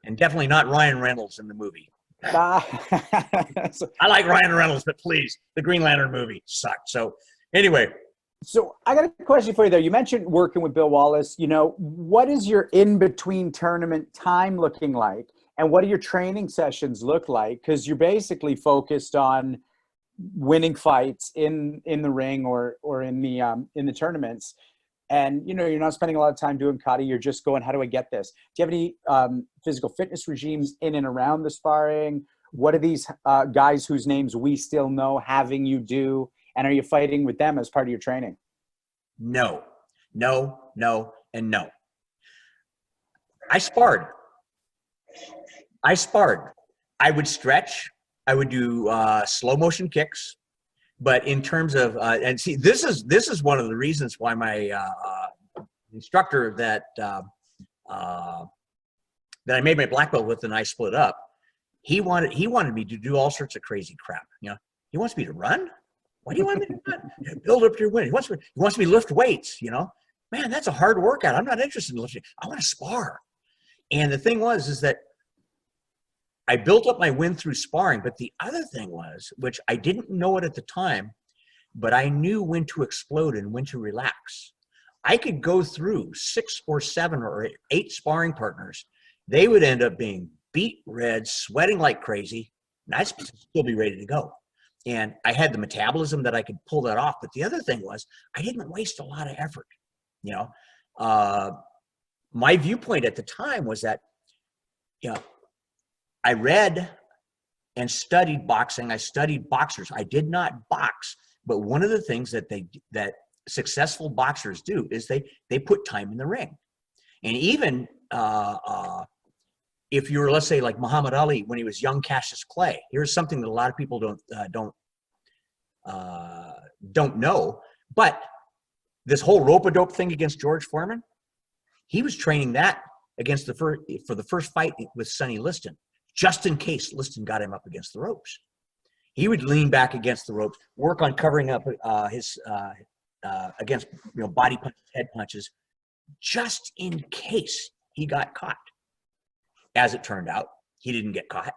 And definitely not Ryan Reynolds in the movie. I like Ryan Reynolds, but please, the Green Lantern movie sucked. So anyway. So I got a question for you there. You mentioned working with Bill Wallace. You know, what is your in-between tournament time looking like? And what do your training sessions look like? Because you're basically focused on winning fights in the ring or in the tournaments. And, you know, you're not spending a lot of time doing kata. You're just going, how do I get this? Do you have any physical fitness regimes in and around the sparring? What are these guys whose names we still know having you do? And are you fighting with them as part of your training? No, and no. I sparred. I would stretch. I would do slow motion kicks. But in terms of, and see, this is one of the reasons why my instructor that I made my black belt with and I split up, he wanted me to do all sorts of crazy crap. You know, he wants me to run. Why do you want me to run? Build up your win. He wants me to lift weights. You know, man, that's a hard workout. I'm not interested in lifting. I want to spar. And the thing is that I built up my win through sparring. But the other thing was, which I didn't know it at the time, but I knew when to explode and when to relax. I could go through 6 or 7 or 8 sparring partners. They would end up being beat red, sweating like crazy, and I'd still be ready to go. And I had the metabolism that I could pull that off. But the other thing was I didn't waste a lot of effort. You know, my viewpoint at the time was that, you know, I read and studied boxing. I studied boxers. I did not box, but one of the things that successful boxers do is they put time in the ring. And even if you were, let's say, like Muhammad Ali when he was young Cassius Clay, here's something that a lot of people don't know. But this whole rope-a-dope thing against George Foreman, he was training that against for the first fight with Sonny Liston, just in case Liston got him up against the ropes. He would lean back against the ropes, work on covering up his against, you know, body punches, head punches, just in case he got caught. As it turned out, he didn't get caught,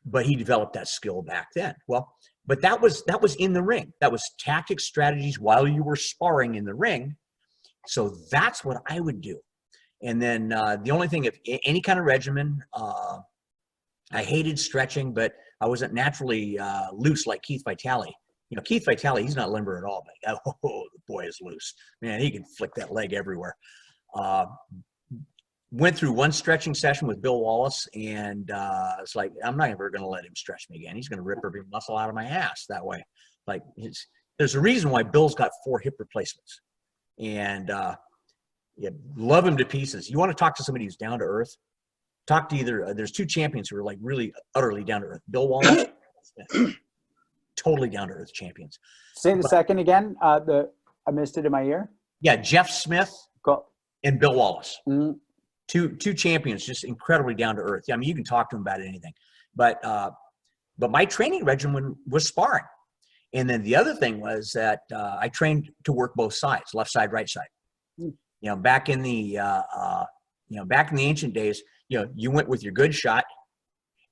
but he developed that skill back then. Well, but that was in the ring. That was tactics, strategies while you were sparring in the ring. So that's what I would do. And then the only thing, if any kind of regimen, I hated stretching, but I wasn't naturally loose like Keith Vitale. You know, Keith Vitale, he's not limber at all, but oh, the boy is loose. Man, he can flick that leg everywhere. Went through one stretching session with Bill Wallace, and it's like, I'm not ever going to let him stretch me again. He's going to rip every muscle out of my ass that way. Like, there's a reason why Bill's got 4 hip replacements. And yeah, love him to pieces. You want to talk to somebody who's down to earth? Talk to either, there's 2 champions who are like really utterly down to earth. Bill Wallace, totally down to earth champions. Say the second again. I missed it in my ear. Yeah, Jeff Smith Cool. and Bill Wallace. Mm. Two champions, just incredibly down to earth. I mean, you can talk to them about anything, but my training regimen was sparring. And then the other thing was that I trained to work both sides, left side, right side. You know, back in the ancient days, you know, you went with your good shot,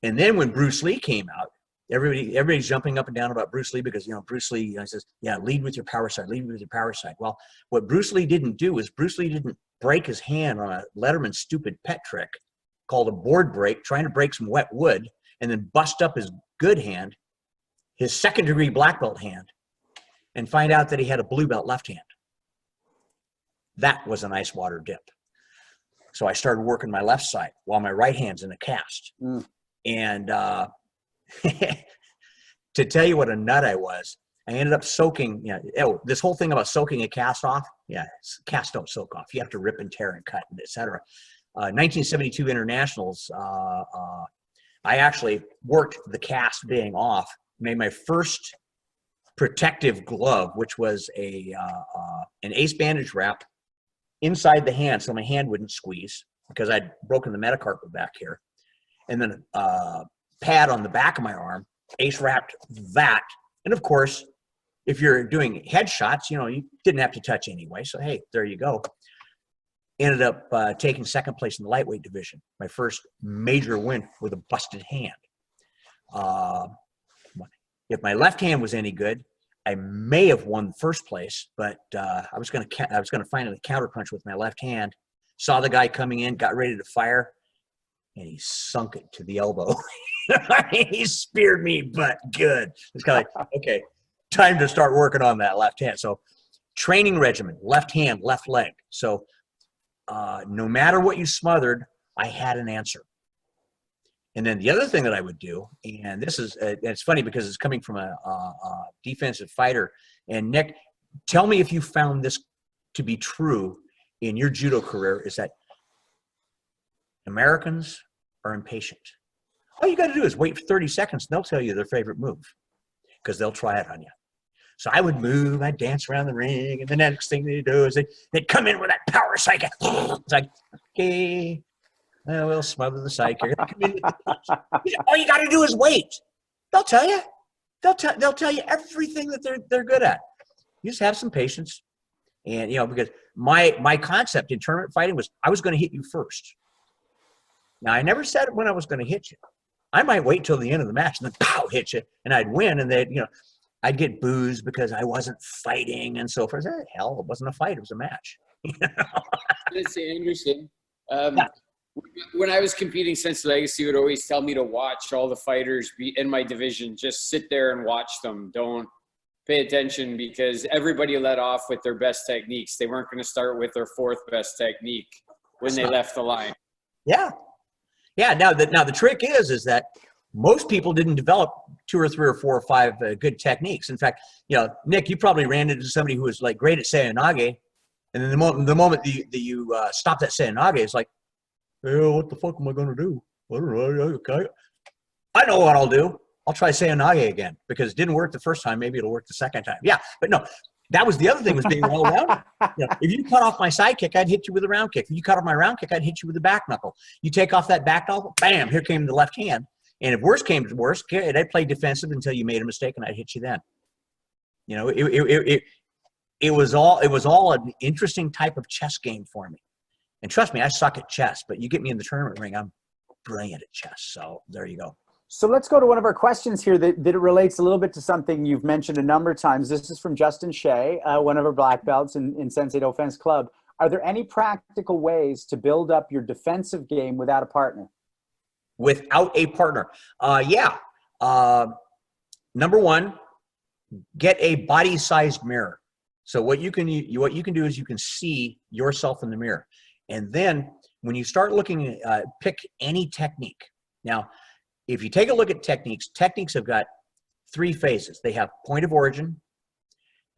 and then when Bruce Lee came out, everybody's jumping up and down about Bruce Lee because, you know, Bruce Lee, you know, says, yeah, lead with your power side, lead with your power side. Well, what Bruce Lee didn't do is Bruce Lee didn't break his hand on a Letterman stupid pet trick called a board break, trying to break some wet wood, and then bust up his good hand, his second-degree black belt hand, and find out that he had a blue belt left hand. That was an ice water dip. So I started working my left side while my right hand's in a cast. Mm. And to tell you what a nut I was, I ended up soaking, you know, this whole thing about soaking a cast off. Yeah, casts don't soak off. You have to rip and tear and cut, and et cetera. 1972 internationals, I actually worked the cast being off, made my first protective glove, which was an ace bandage wrap inside the hand so my hand wouldn't squeeze because I'd broken the metacarpal back here. And then a pad on the back of my arm, ace wrapped that. And of course, if you're doing headshots, you know, you didn't have to touch anyway. So, hey, there you go. Ended up taking second place in the lightweight division. My first major win with a busted hand. If my left hand was any good, I may have won first place, but I was going to finally counterpunch with my left hand. Saw the guy coming in, got ready to fire, and he sunk it to the elbow. He speared me, but good. It's kind of like, okay, time to start working on that left hand. So training regimen, left hand, left leg. So no matter what you smothered, I had an answer. And then the other thing that I would do, and this is, it's funny because it's coming from a defensive fighter. And Nick, tell me if you found this to be true in your judo career, is that Americans are impatient. All you got to do is wait for 30 seconds and they'll tell you their favorite move because they'll try it on you. So I would move, I'd dance around the ring, and the next thing they do is they'd come in with that power psychic. It's like, okay, we'll smother the psych. All you got to do is wait. They'll tell you. They'll tell you everything that they're good at. You just have some patience. And, you know, because my concept in tournament fighting was I was going to hit you first. Now, I never said when I was going to hit you. I might wait till the end of the match and then pow, hit you, and I'd win, and they'd, you know, I'd get boozed because I wasn't fighting and so forth. Hell, it wasn't a fight; it was a match. It's Anderson. Yeah. When I was competing, Sense Legacy would always tell me to watch all the fighters be in my division. Just sit there and watch them. Don't pay attention, because everybody let off with their best techniques. They weren't going to start with their fourth best technique when they left the line. Yeah. Yeah. Now the trick is that most people didn't develop 2 or 3 or 4 or 5 good techniques. In fact, Nick, you probably ran into somebody who was like great at Seoinage, and then the moment that you stop that Seoinage, it's like, oh, what the fuck am I going to do? I don't know. Okay. I know what I'll do. I'll try Seoinage again, because it didn't work the first time. Maybe it'll work the second time. Yeah, but no, that was the other thing, was being well rounded. If you cut off my side kick, I'd hit you with a round kick. If you cut off my round kick, I'd hit you with a back knuckle. You take off that back knuckle, bam, here came the left hand. And if worse came to worse, I'd play defensive until you made a mistake, and I'd hit you then. It was all an interesting type of chess game for me. And trust me, I suck at chess, but you get me in the tournament ring, I'm brilliant at chess. So there you go. So let's go to one of our questions here that relates a little bit to something you've mentioned a number of times. This is from Justin Shea, one of our black belts in Sensei Offense Club. Are there any practical ways to build up your defensive game without a partner? Without a partner? Yeah. Number one, get a body-sized mirror. So what you can do is you can see yourself in the mirror. And then when you start looking at, pick any technique. Now, if you take a look at techniques have got 3 phases. They have point of origin,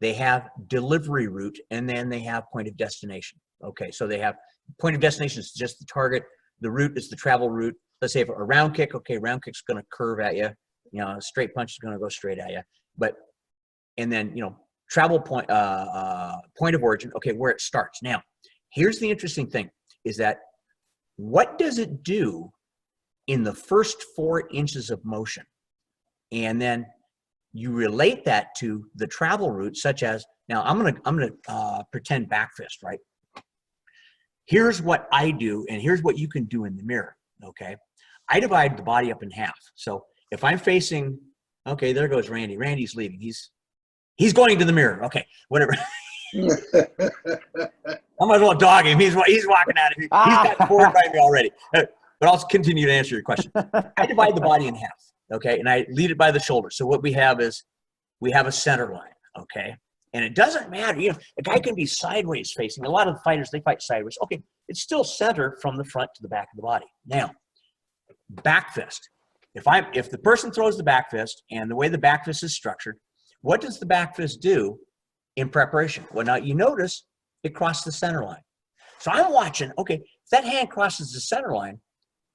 they have delivery route, and then they have point of destination. Okay, so they have point of destination is just the target. The route is the travel route. Let's say if a round kick, okay, round kick's going to curve at you. A straight punch is going to go straight at you. And then, travel point, point of origin, okay, where it starts. Now, here's the interesting thing, is that what does it do in the first 4 inches of motion? And then you relate that to the travel route, such as, now I'm gonna pretend back fist, right? Here's what I do, and here's what you can do in the mirror, okay? I divide the body up in half. So if I'm facing, okay, there goes Randy. Randy's leaving. He's going to the mirror. Okay, whatever. I might as well dog him. He's walking out of here. He's got bored by me already. But I'll continue to answer your question. I divide the body in half, okay, and I lead it by the shoulder. So what we have is we have a center line, okay, and it doesn't matter. A guy can be sideways facing. A lot of the fighters, they fight sideways. Okay, it's still center from the front to the back of the body. Now, back fist. If the person throws the back fist, and the way the back fist is structured, what does the back fist do in preparation? Well, now you notice it crossed the center line. So I'm watching, okay, if that hand crosses the center line,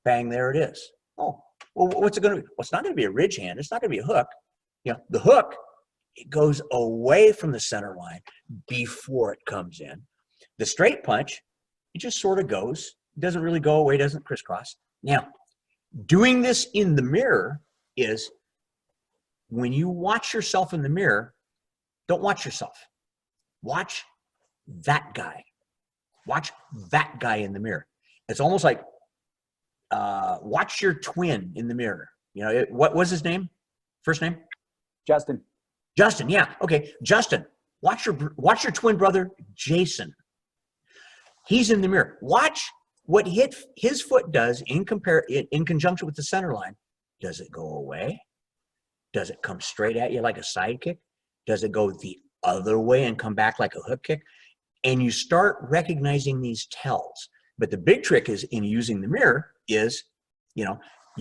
bang, there it is. Oh, well, what's it going to be? Well, it's not going to be a ridge hand. It's not going to be a hook. The hook, it goes away from the center line before it comes in. The straight punch, it just sort of goes. It doesn't really go away, doesn't crisscross. Now, doing this in the mirror is, when you watch yourself in the mirror, don't watch yourself. Watch that guy. Watch that guy in the mirror. It's almost like watch your twin in the mirror. What was his name? First name? Justin. Justin, yeah. Okay, Justin. Watch your twin brother, Jason. He's in the mirror. Watch what his foot does in conjunction with the center line. Does it go away? Does it come straight at you like a side kick? Does it go the other way and come back like a hook kick? And you start recognizing these tells. But the big trick is in using the mirror is, you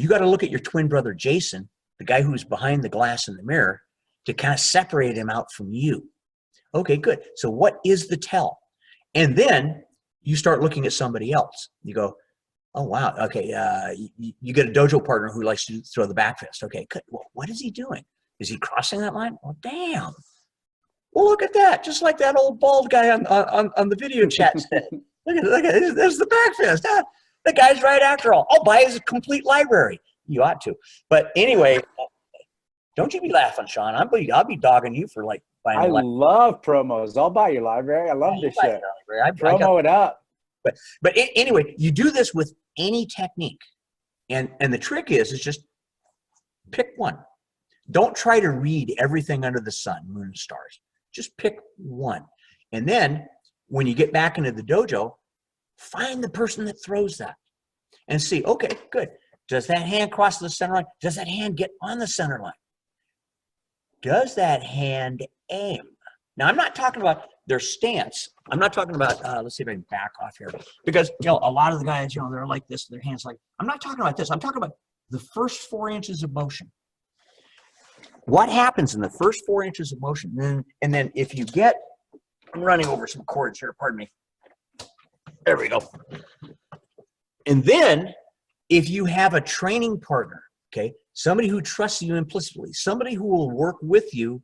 got to look at your twin brother, Jason, the guy who's behind the glass in the mirror, to kind of separate him out from you. Okay, good. So what is the tell? And then you start looking at somebody else. You go, oh, wow. Okay. You get a dojo partner who likes to throw the back fist. Okay. Good. Well, what is he doing? Is he crossing that line? Oh, damn. Well, look at that. Just like that old bald guy on the video chat said. Look at it. There's the back fist. The guy's right after all. I'll buy his complete library. You ought to. But anyway, don't you be laughing, Sean. I'll be dogging you for like buying I love promos. I'll buy your library. I love this shit. Promo it up. But anyway, you do this with any technique. And the trick is just pick one. Don't try to read everything under the sun, moon, and stars. Just pick one. And then when you get back into the dojo, find the person that throws that. and see, okay, good. Does that hand cross the center line? Does that hand get on the center line? Does that hand aim? Now, I'm not talking about their stance. I'm not talking about, let's see if I can back off here. Because, a lot of the guys, they're like this, their hands like, I'm not talking about this. I'm talking about the first 4 inches of motion. What happens in the first 4 inches of motion? And then if you get, I'm running over some cords here, pardon me. There we go. And then if you have a training partner, okay, somebody who trusts you implicitly, somebody who will work with you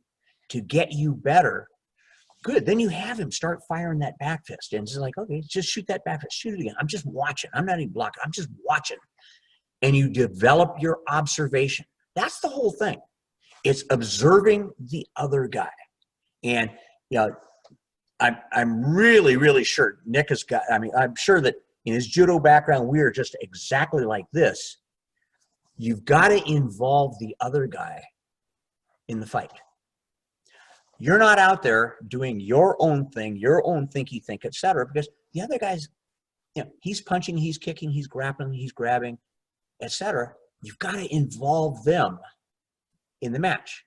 to get you better, good. Then you have him start firing that back fist. And it's like, okay, just shoot that back fist. Shoot it again. I'm just watching. I'm not even blocking. I'm just watching. And you develop your observation. That's the whole thing. It's observing the other guy. And, I'm really, really sure Nick has got, I'm sure that in his judo background, we are just exactly like this. You've got to involve the other guy in the fight. You're not out there doing your own thing, your own thinky think, etc. Because the other guy's, he's punching, he's kicking, he's grappling, he's grabbing, etc. You've got to involve them in the match.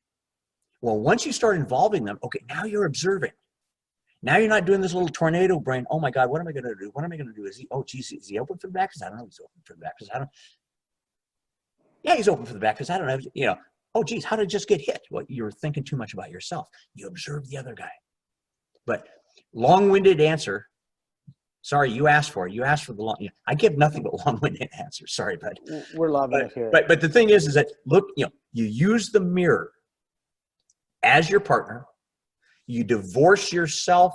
Well, once you start involving them, okay, now you're observing. Now you're not doing this little tornado brain. Oh my God, what am I going to do? What am I going to do? Is he open for the back? Because I don't know. He's open for the back. Because I don't. Yeah, he's open for the back. Because I don't know. Oh geez, how did it just get hit? Well, you're thinking too much about yourself. You observe the other guy. But long-winded answer. Sorry, you asked for it. You asked for the long. I give nothing but long-winded answers. Sorry, bud. We're loving it here. But the thing is that look, you use the mirror as your partner. You divorce yourself,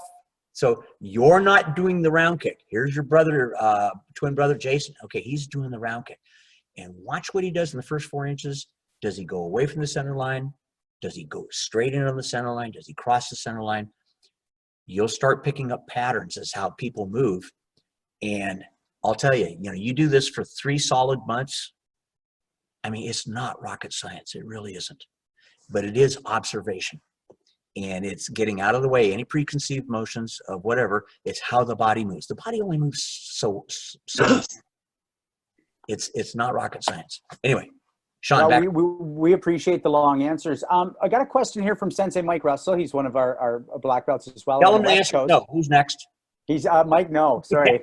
so you're not doing the round kick. Here's your brother, twin brother Jason. Okay, he's doing the round kick. And watch what he does in the first 4 inches. Does he go away from the center line? Does he go straight in on the center line? Does he cross the center line? You'll start picking up patterns as how people move. And I'll tell you, you do this for 3 solid months. It's not rocket science. It really isn't. But it is observation. And it's getting out of the way, any preconceived notions of whatever. It's how the body moves. The body only moves so it's not rocket science. Anyway, Sean, back. We appreciate the long answers. I got a question here from Sensei Mike Russell. He's one of our black belts as well. Tell him to answer. No, who's next? He's Mike. No, sorry,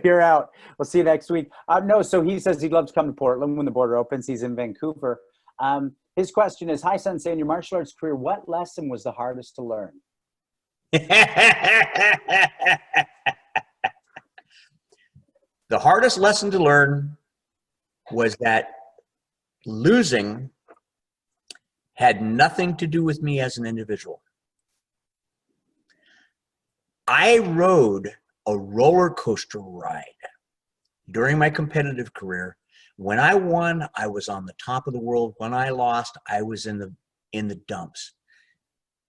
you're out. We'll see you next week. No, so he says he'd love to come to Portland when the border opens. He's in Vancouver. His question is, hi, Sensei, in your martial arts career, what lesson was the hardest to learn? The hardest lesson to learn was that losing had nothing to do with me as an individual. I rode a roller coaster ride during my competitive career. When I won, I was on the top of the world. When I lost, I was in the dumps.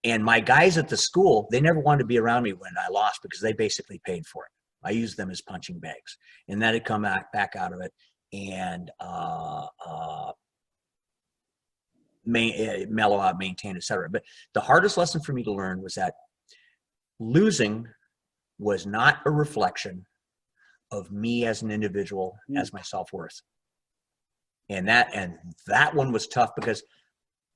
And my guys at the school, they never wanted to be around me when I lost because they basically paid for it. I used them as punching bags. And then I'd come back out of it and mellow out, maintain, etc. But the hardest lesson for me to learn was that losing was not a reflection of me as an individual, as my self-worth. And that one was tough because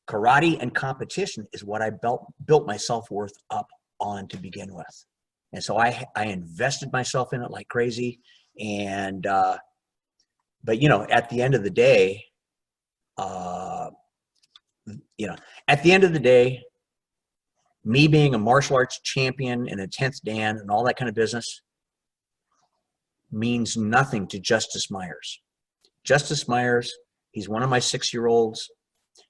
karate and competition is what I built my self-worth up on to begin with. And so I invested myself in it like crazy. And, but at the end of the day, me being a martial arts champion and a 10th Dan and all that kind of business means nothing to Justice Myers. Justice Myers, he's one of my 6-year-olds,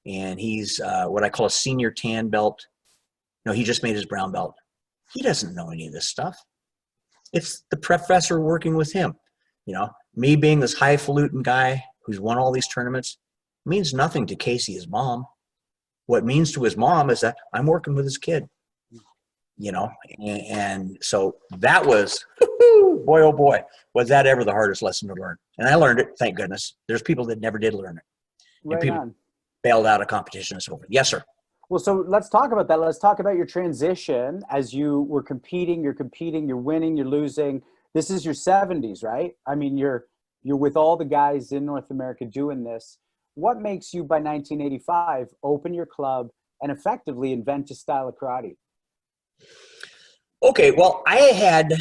and he's what I call a senior tan belt. No, he just made his brown belt. He doesn't know any of this stuff. It's the professor working with him. Me being this highfalutin guy who's won all these tournaments means nothing to Casey, his mom. What it means to his mom is that I'm working with his kid. And so that was, boy, oh boy, was that ever the hardest lesson to learn. And I learned it, thank goodness. There's people that never did learn it. Right, and people bailed out of competition and so forth. Yes, sir. Well, so let's talk about that. Let's talk about your transition as you were competing, you're winning, you're losing. This is your 70s, right? I mean, you're You're with all the guys in North America doing this. What makes you, by 1985, open your club and effectively invent a style of karate? Okay, well, I had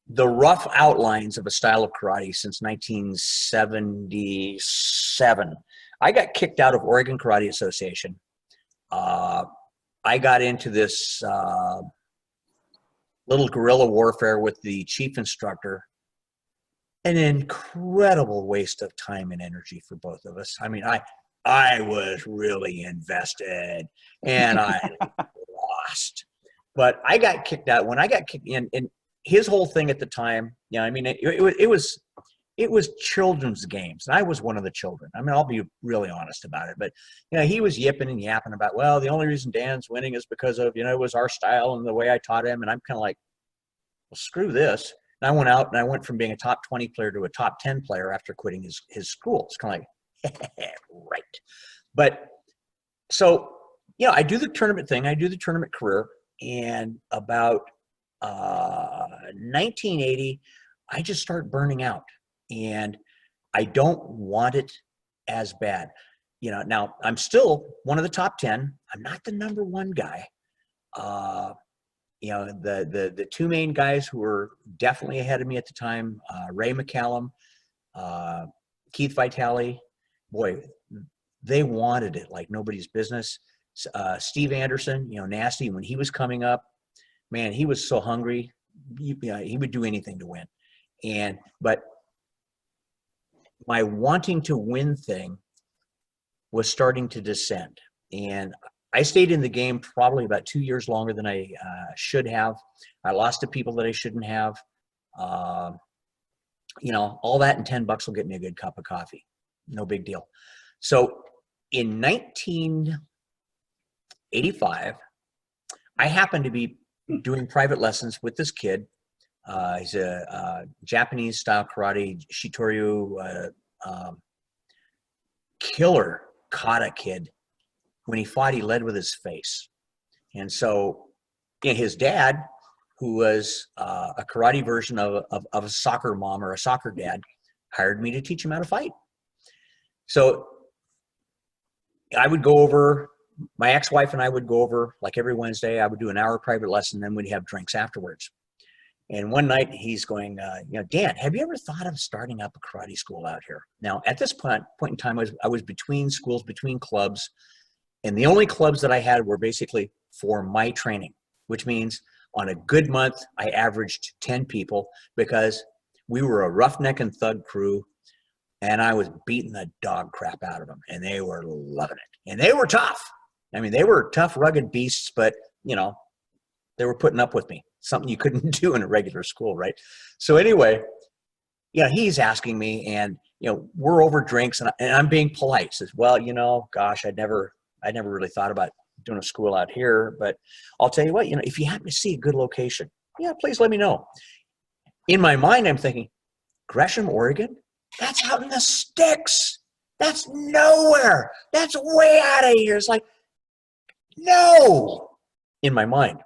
the rough outlines of a style of karate since 1977. I got kicked out of Oregon Karate Association. I got into this little guerrilla warfare with the chief instructor. An incredible waste of time and energy for both of us. I mean, I was really invested and I lost. But I got kicked out. When I got kicked in, and his whole thing at the time, I mean, it was children's games. And I was one of the children. I mean, I'll be really honest about it. But, he was yipping and yapping about, well, the only reason Dan's winning is because of, it was our style and the way I taught him. And I'm kind of like, well, screw this. And I went out and I went from being a top 20 player to a top 10 player after quitting his school. It's kind of like, right. But so, I do the tournament thing. I do the tournament career. And about 1980, I just start burning out. And I don't want it as bad. Now I'm still one of the top 10. I'm not the number one guy. The two main guys who were definitely ahead of me at the time, Ray McCallum, Keith Vitale, boy, they wanted it like nobody's business. Steve Anderson, Nasty, when he was coming up, man, he was so hungry. He would do anything to win. But my wanting to win thing was starting to descend. And I stayed in the game probably about 2 years longer than I should have. I lost to people that I shouldn't have. All that and $10 will get me a good cup of coffee. No big deal. So in 1985, I happened to be doing private lessons with this kid. He's a Japanese style karate, Shitoryu, killer kata kid. When he fought, he led with his face. And so his dad, who was a karate version of a soccer mom or a soccer dad, hired me to teach him how to fight. So I would go over, my ex-wife and I would go over, like every Wednesday, I would do an hour private lesson, then we'd have drinks afterwards. And one night he's going, Dan, have you ever thought of starting up a karate school out here? Now, at this point in time, I was between schools, between clubs. And the only clubs that I had were basically for my training, which means on a good month, I averaged 10 people because we were a roughneck and thug crew, and I was beating the dog crap out of them, and they were loving it. And they were tough. I mean, they were tough, rugged beasts, but, they were putting up with me, something you couldn't do in a regular school, right? So anyway, he's asking me, and, we're over drinks, and I'm being polite. Says, well, gosh, I never really thought about doing a school out here, but I'll tell you what, if you happen to see a good location, please let me know. In my mind, I'm thinking, Gresham, Oregon? That's out in the sticks. That's nowhere. That's way out of here. It's like, no, in my mind.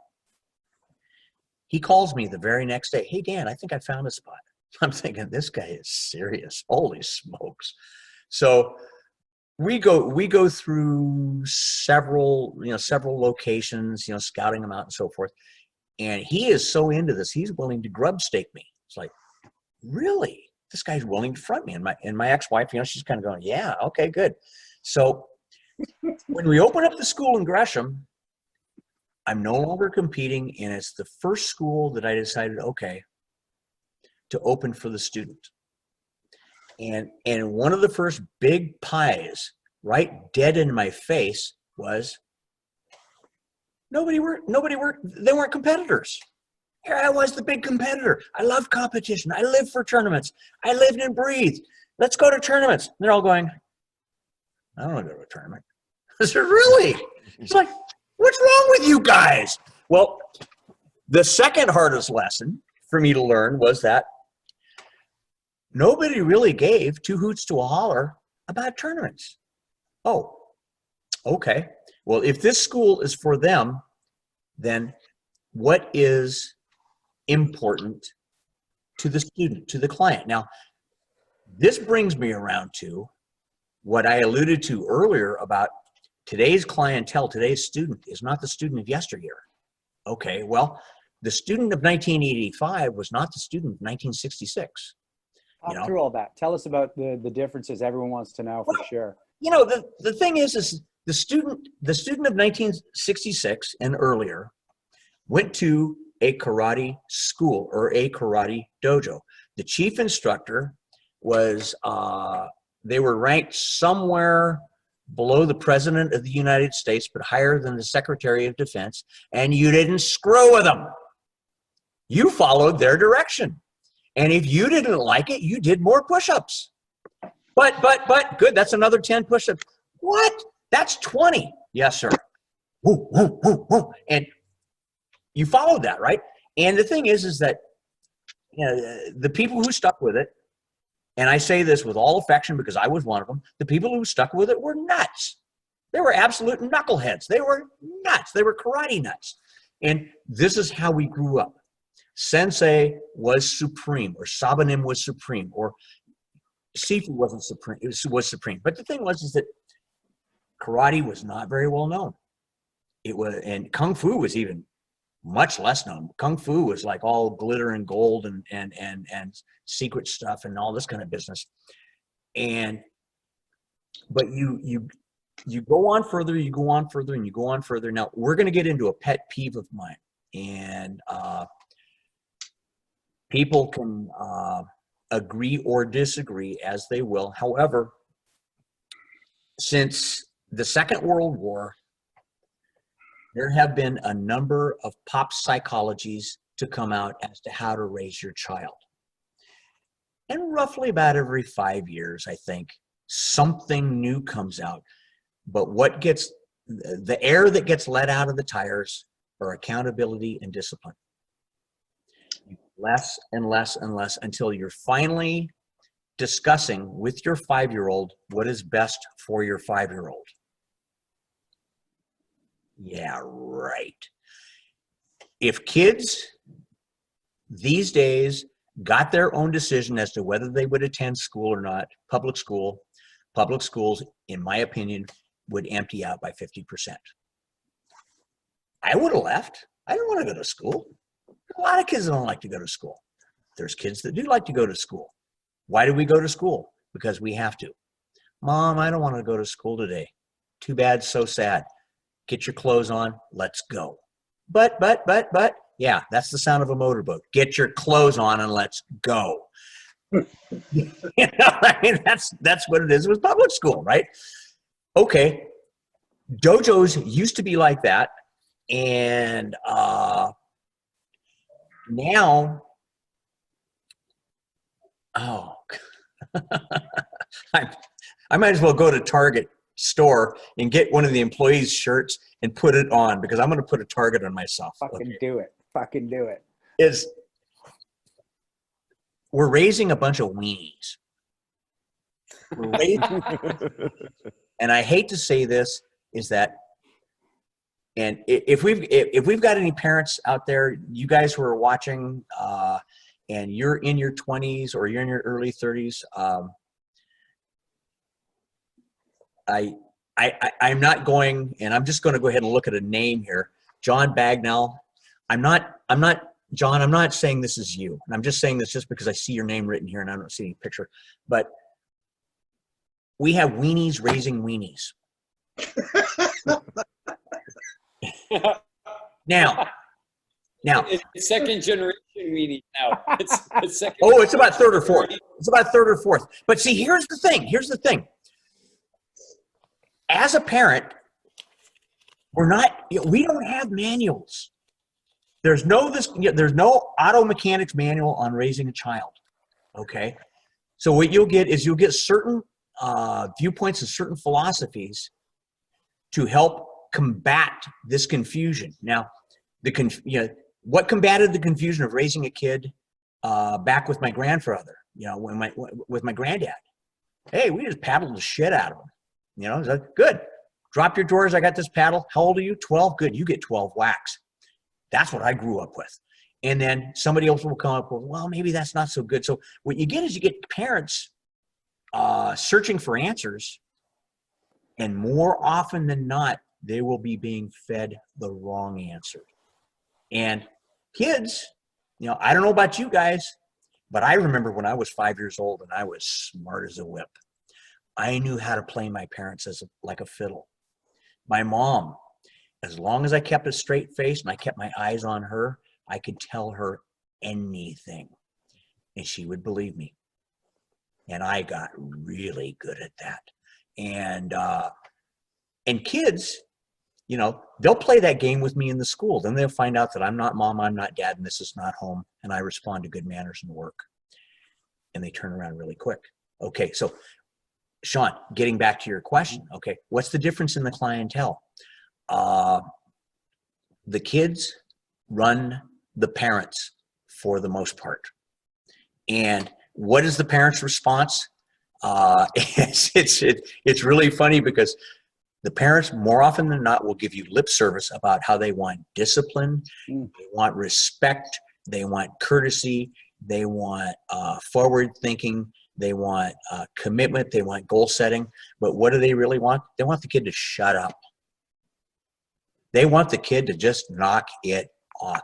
He calls me the very next day. Hey, Dan, I think I found a spot. I'm thinking, this guy is serious. Holy smokes. So we go through several locations, scouting them out and so forth. And he is so into this, he's willing to grub stake me. It's like, really? This guy's willing to front me. And my ex-wife, she's kind of going, yeah, okay, good. So when we open up the school in Gresham, I'm no longer competing, and it's the first school that I decided, okay, to open for the student. And one of the first big pies, right dead in my face, was they weren't competitors. Here I was, the big competitor. I love competition. I live for tournaments. I lived and breathed. Let's go to tournaments. And they're all going, I don't want to go to a tournament. I said, really? It's like, what's wrong with you guys? Well, the second hardest lesson for me to learn was that nobody really gave two hoots to a holler about tournaments. Oh, okay. Well, if this school is for them, then what is important to the student, to the client? Now, this brings me around to what I alluded to earlier about today's clientele, today's student is not the student of yesteryear. Okay, well, the student of 1985 was not the student of 1966. Talk through all that. Tell us about the differences. Everyone wants to know for sure. You know, the thing is the student of 1966 and earlier went to a karate school or a karate dojo. The chief instructor was, they were ranked somewhere below the President of the United States, but higher than the Secretary of Defense, and you didn't screw with them. You followed their direction. And if you didn't like it, you did more push-ups. But, good, that's another 10 push-ups. What? That's 20. Yes, sir. Woo, woo, woo, woo. And you followed that, right? And the thing is that, you know, the people who stuck with it, and I say this with all affection because I was one of them, the people who stuck with it were nuts. They were absolute knuckleheads. They were nuts. They were karate nuts. And this is how we grew up. Sensei was supreme, or Sabanim was supreme, or Sifu wasn't supreme. It was supreme. But the thing was that karate was not very well known. It was, and Kung Fu was even much less known. Kung Fu was like all glitter and gold and secret stuff and all this kind of business. But you go on further, you go on further, and you go on further. Now we're going to get into a pet peeve of mine, and people can agree or disagree as they will. However, since the Second World War, there have been a number of pop psychologies to come out as to how to raise your child. And roughly about every 5 years, I think, something new comes out. But what gets, the air that gets let out of the tires are accountability and discipline. Less and less and less until you're finally discussing with your 5-year-old what is best for your 5-year-old. Yeah, right. If kids these days got their own decision as to whether they would attend school or not, public schools, in my opinion, would empty out by 50%. I would have left. I don't want to go to school. A lot of kids don't like to go to school. There's kids that do like to go to school. Why do we go to school? Because we have to. Mom, I don't want to go to school today. Too bad, so sad. Get your clothes on, let's go. But, yeah, that's the sound of a motorboat. Get your clothes on and let's go. You know, I mean, that's what it is with public school, right? Okay, dojos used to be like that, and now, oh, I might as well go to Target store and get one of the employees' shirts and put it on, because I'm going to put a target on myself. Fucking do it. Fucking do it. We're raising a bunch of weenies. And I hate to say this, is that, and if we've got any parents out there, you guys who are watching, and you're in your 20s or you're in your early 30s, I'm not going, and I'm just going to go ahead and look at a name here, John Bagnell. John, I'm not saying this is you. And I'm just saying this just because I see your name written here and I don't see any picture. But we have weenies raising weenies. Now. It's second generation weenie now. It's second. Oh, it's about third or fourth. It's about third or fourth. But see, here's the thing. As a parent, we don't have manuals. There's no auto mechanics manual on raising a child. Okay. So what you'll get is you'll get certain viewpoints and certain philosophies to help combat this confusion. Now, what combated the confusion of raising a kid back with my grandfather, with my granddad? Hey, we just paddled the shit out of him. Good. Drop your drawers. I got this paddle. How old are you? 12. Good. You get 12 whacks. That's what I grew up with. And then somebody else will come up with, well, maybe that's not so good. So what you get is you get parents searching for answers, and more often than not, they will be being fed the wrong answer. And kids, you know, I don't know about you guys, but I remember when I was 5 years old and I was smart as a whip. I knew how to play my parents like a fiddle. My mom, as long as I kept a straight face and I kept my eyes on her, I could tell her anything and she would believe me. And I got really good at that. And kids, you know, they'll play that game with me in the school. Then they'll find out that I'm not mom, I'm not dad, and this is not home. And I respond to good manners and work. And they turn around really quick. Okay, so Sean, getting back to your question, okay, what's the difference in the clientele? The kids run the parents for the most part. And what is the parents' response? It's really funny because the parents, more often than not, will give you lip service about how they want discipline, they want respect, they want courtesy, they want forward thinking, they want commitment, they want goal setting. But what do they really want? They want the kid to shut up. They want the kid to just knock it off.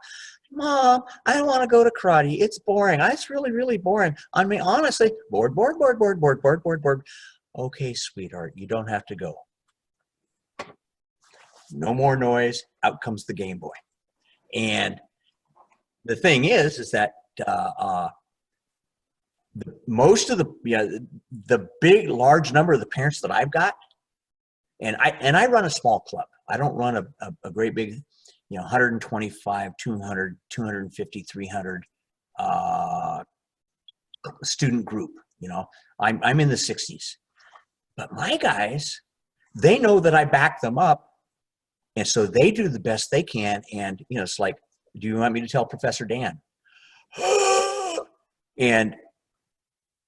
Mom, I don't want to go to karate. It's boring. It's really, really boring. I mean, honestly, bored. Okay, sweetheart, you don't have to go. No more noise. Out comes the Game Boy. And the thing is that most of the big, large number of the parents that I've got, and I run a small club. I don't run a great big, 125, 200, 250, 300 student group. I'm in the 60s. But my guys, they know that I back them up. And so they do the best they can. And, it's like, do you want me to tell Professor Dan? And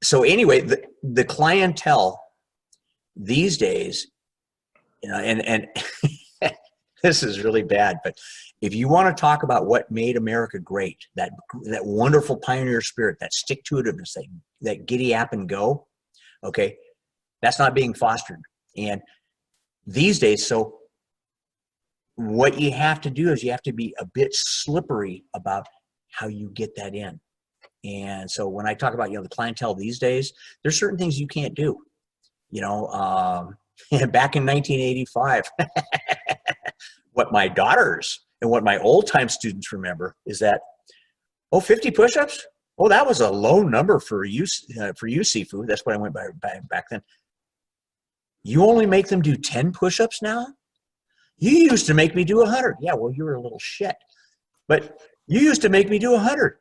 so anyway, the clientele these days, and this is really bad, but if you want to talk about what made America great, that wonderful pioneer spirit, that stick-to-itiveness, that giddy up and go, okay, that's not being fostered. And these days, so what you have to do is you have to be a bit slippery about how you get that in. And so when I talk about, the clientele these days, there's certain things you can't do. Back in 1985, what my daughters and what my old-time students remember is that, 50 push-ups? Oh, that was a low number for you, Sifu. That's what I went by back then. You only make them do 10 push-ups now? You used to make me do 100. Yeah, well, you were a little shit. But you used to make me do 100.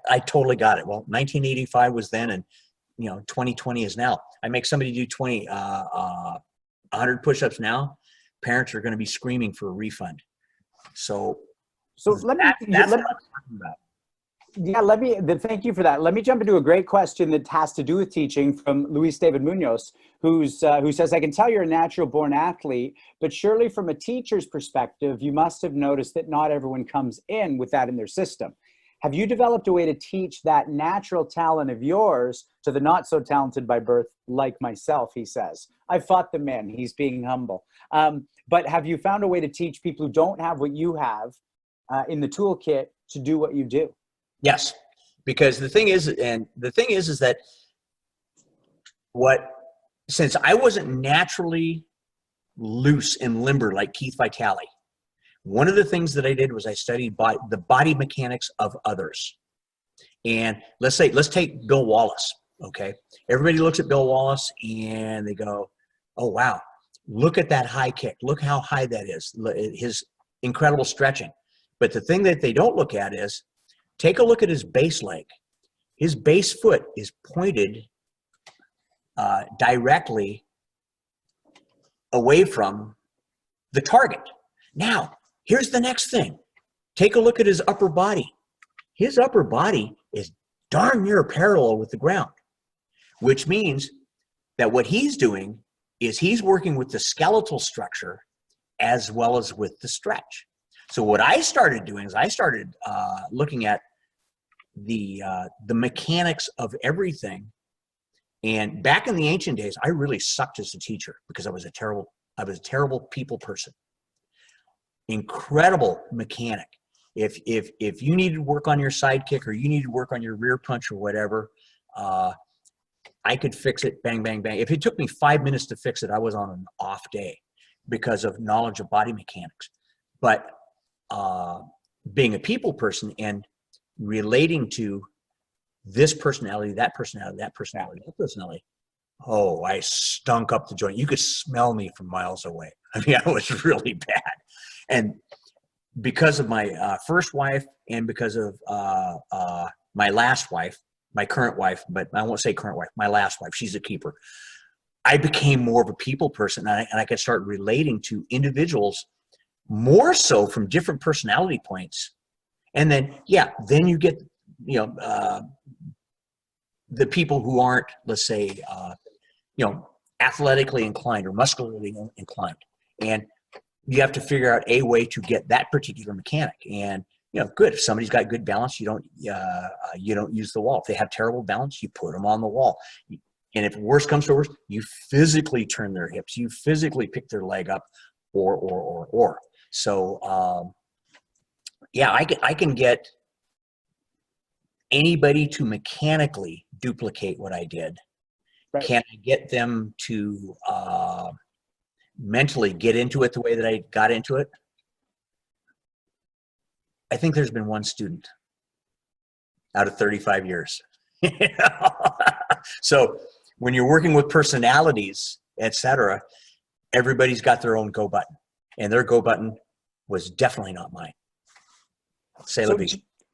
I totally got it. Well, 1985 was then, and 2020 is now. I make somebody do 100 push-ups now. Parents are going to be screaming for a refund. So that's what I'm talking about. Yeah, thank you for that. Let me jump into a great question that has to do with teaching from Luis David Munoz, who says, I can tell you're a natural born athlete, but surely from a teacher's perspective, you must have noticed that not everyone comes in with that in their system. Have you developed a way to teach that natural talent of yours to the not so talented by birth, like myself, he says? I fought the man. He's being humble. But have you found a way to teach people who don't have what you have in the toolkit to do what you do? Yes, because the thing is that since I wasn't naturally loose and limber like Keith Vitale, one of the things that I did was I studied the body mechanics of others. And let's take Bill Wallace, okay? Everybody looks at Bill Wallace and they go, oh, wow, look at that high kick. Look how high that is, his incredible stretching. But the thing that they don't look at is, take a look at his base leg. His base foot is pointed directly away from the target. Now, here's the next thing. Take a look at his upper body. His upper body is darn near parallel with the ground, which means that what he's doing is he's working with the skeletal structure as well as with the stretch. So what I started doing is I started looking at the mechanics of everything And back in the ancient days, I really sucked as a teacher because I was a terrible people person. Incredible mechanic. If you needed to work on your sidekick or you needed to work on your rear punch or whatever, I could fix it, bang, bang, bang. If it took me 5 minutes to fix it, I was on an off day because of knowledge of body mechanics. But being a people person and relating to this personality, that personality, that personality, that personality, oh, I stunk up the joint. You could smell me from miles away. I mean, I was really bad. And because of my first wife and because of my last wife, my current wife, but I won't say current wife, my last wife, she's a keeper. I became more of a people person, and I could start relating to individuals more so from different personality points. And then, yeah, then you get, the people who aren't, let's say, athletically inclined or muscularly inclined. And you have to figure out a way to get that particular mechanic. And, good. If somebody's got good balance, you don't use the wall. If they have terrible balance, you put them on the wall. And if worse comes to worse, you physically turn their hips. You physically pick their leg up or. So, I can get anybody to mechanically duplicate what I did. Right. Can I get them to mentally get into it the way that I got into it? I think there's been one student out of 35 years. So when you're working with personalities, etc., everybody's got their own go button, and their go button was definitely not mine. So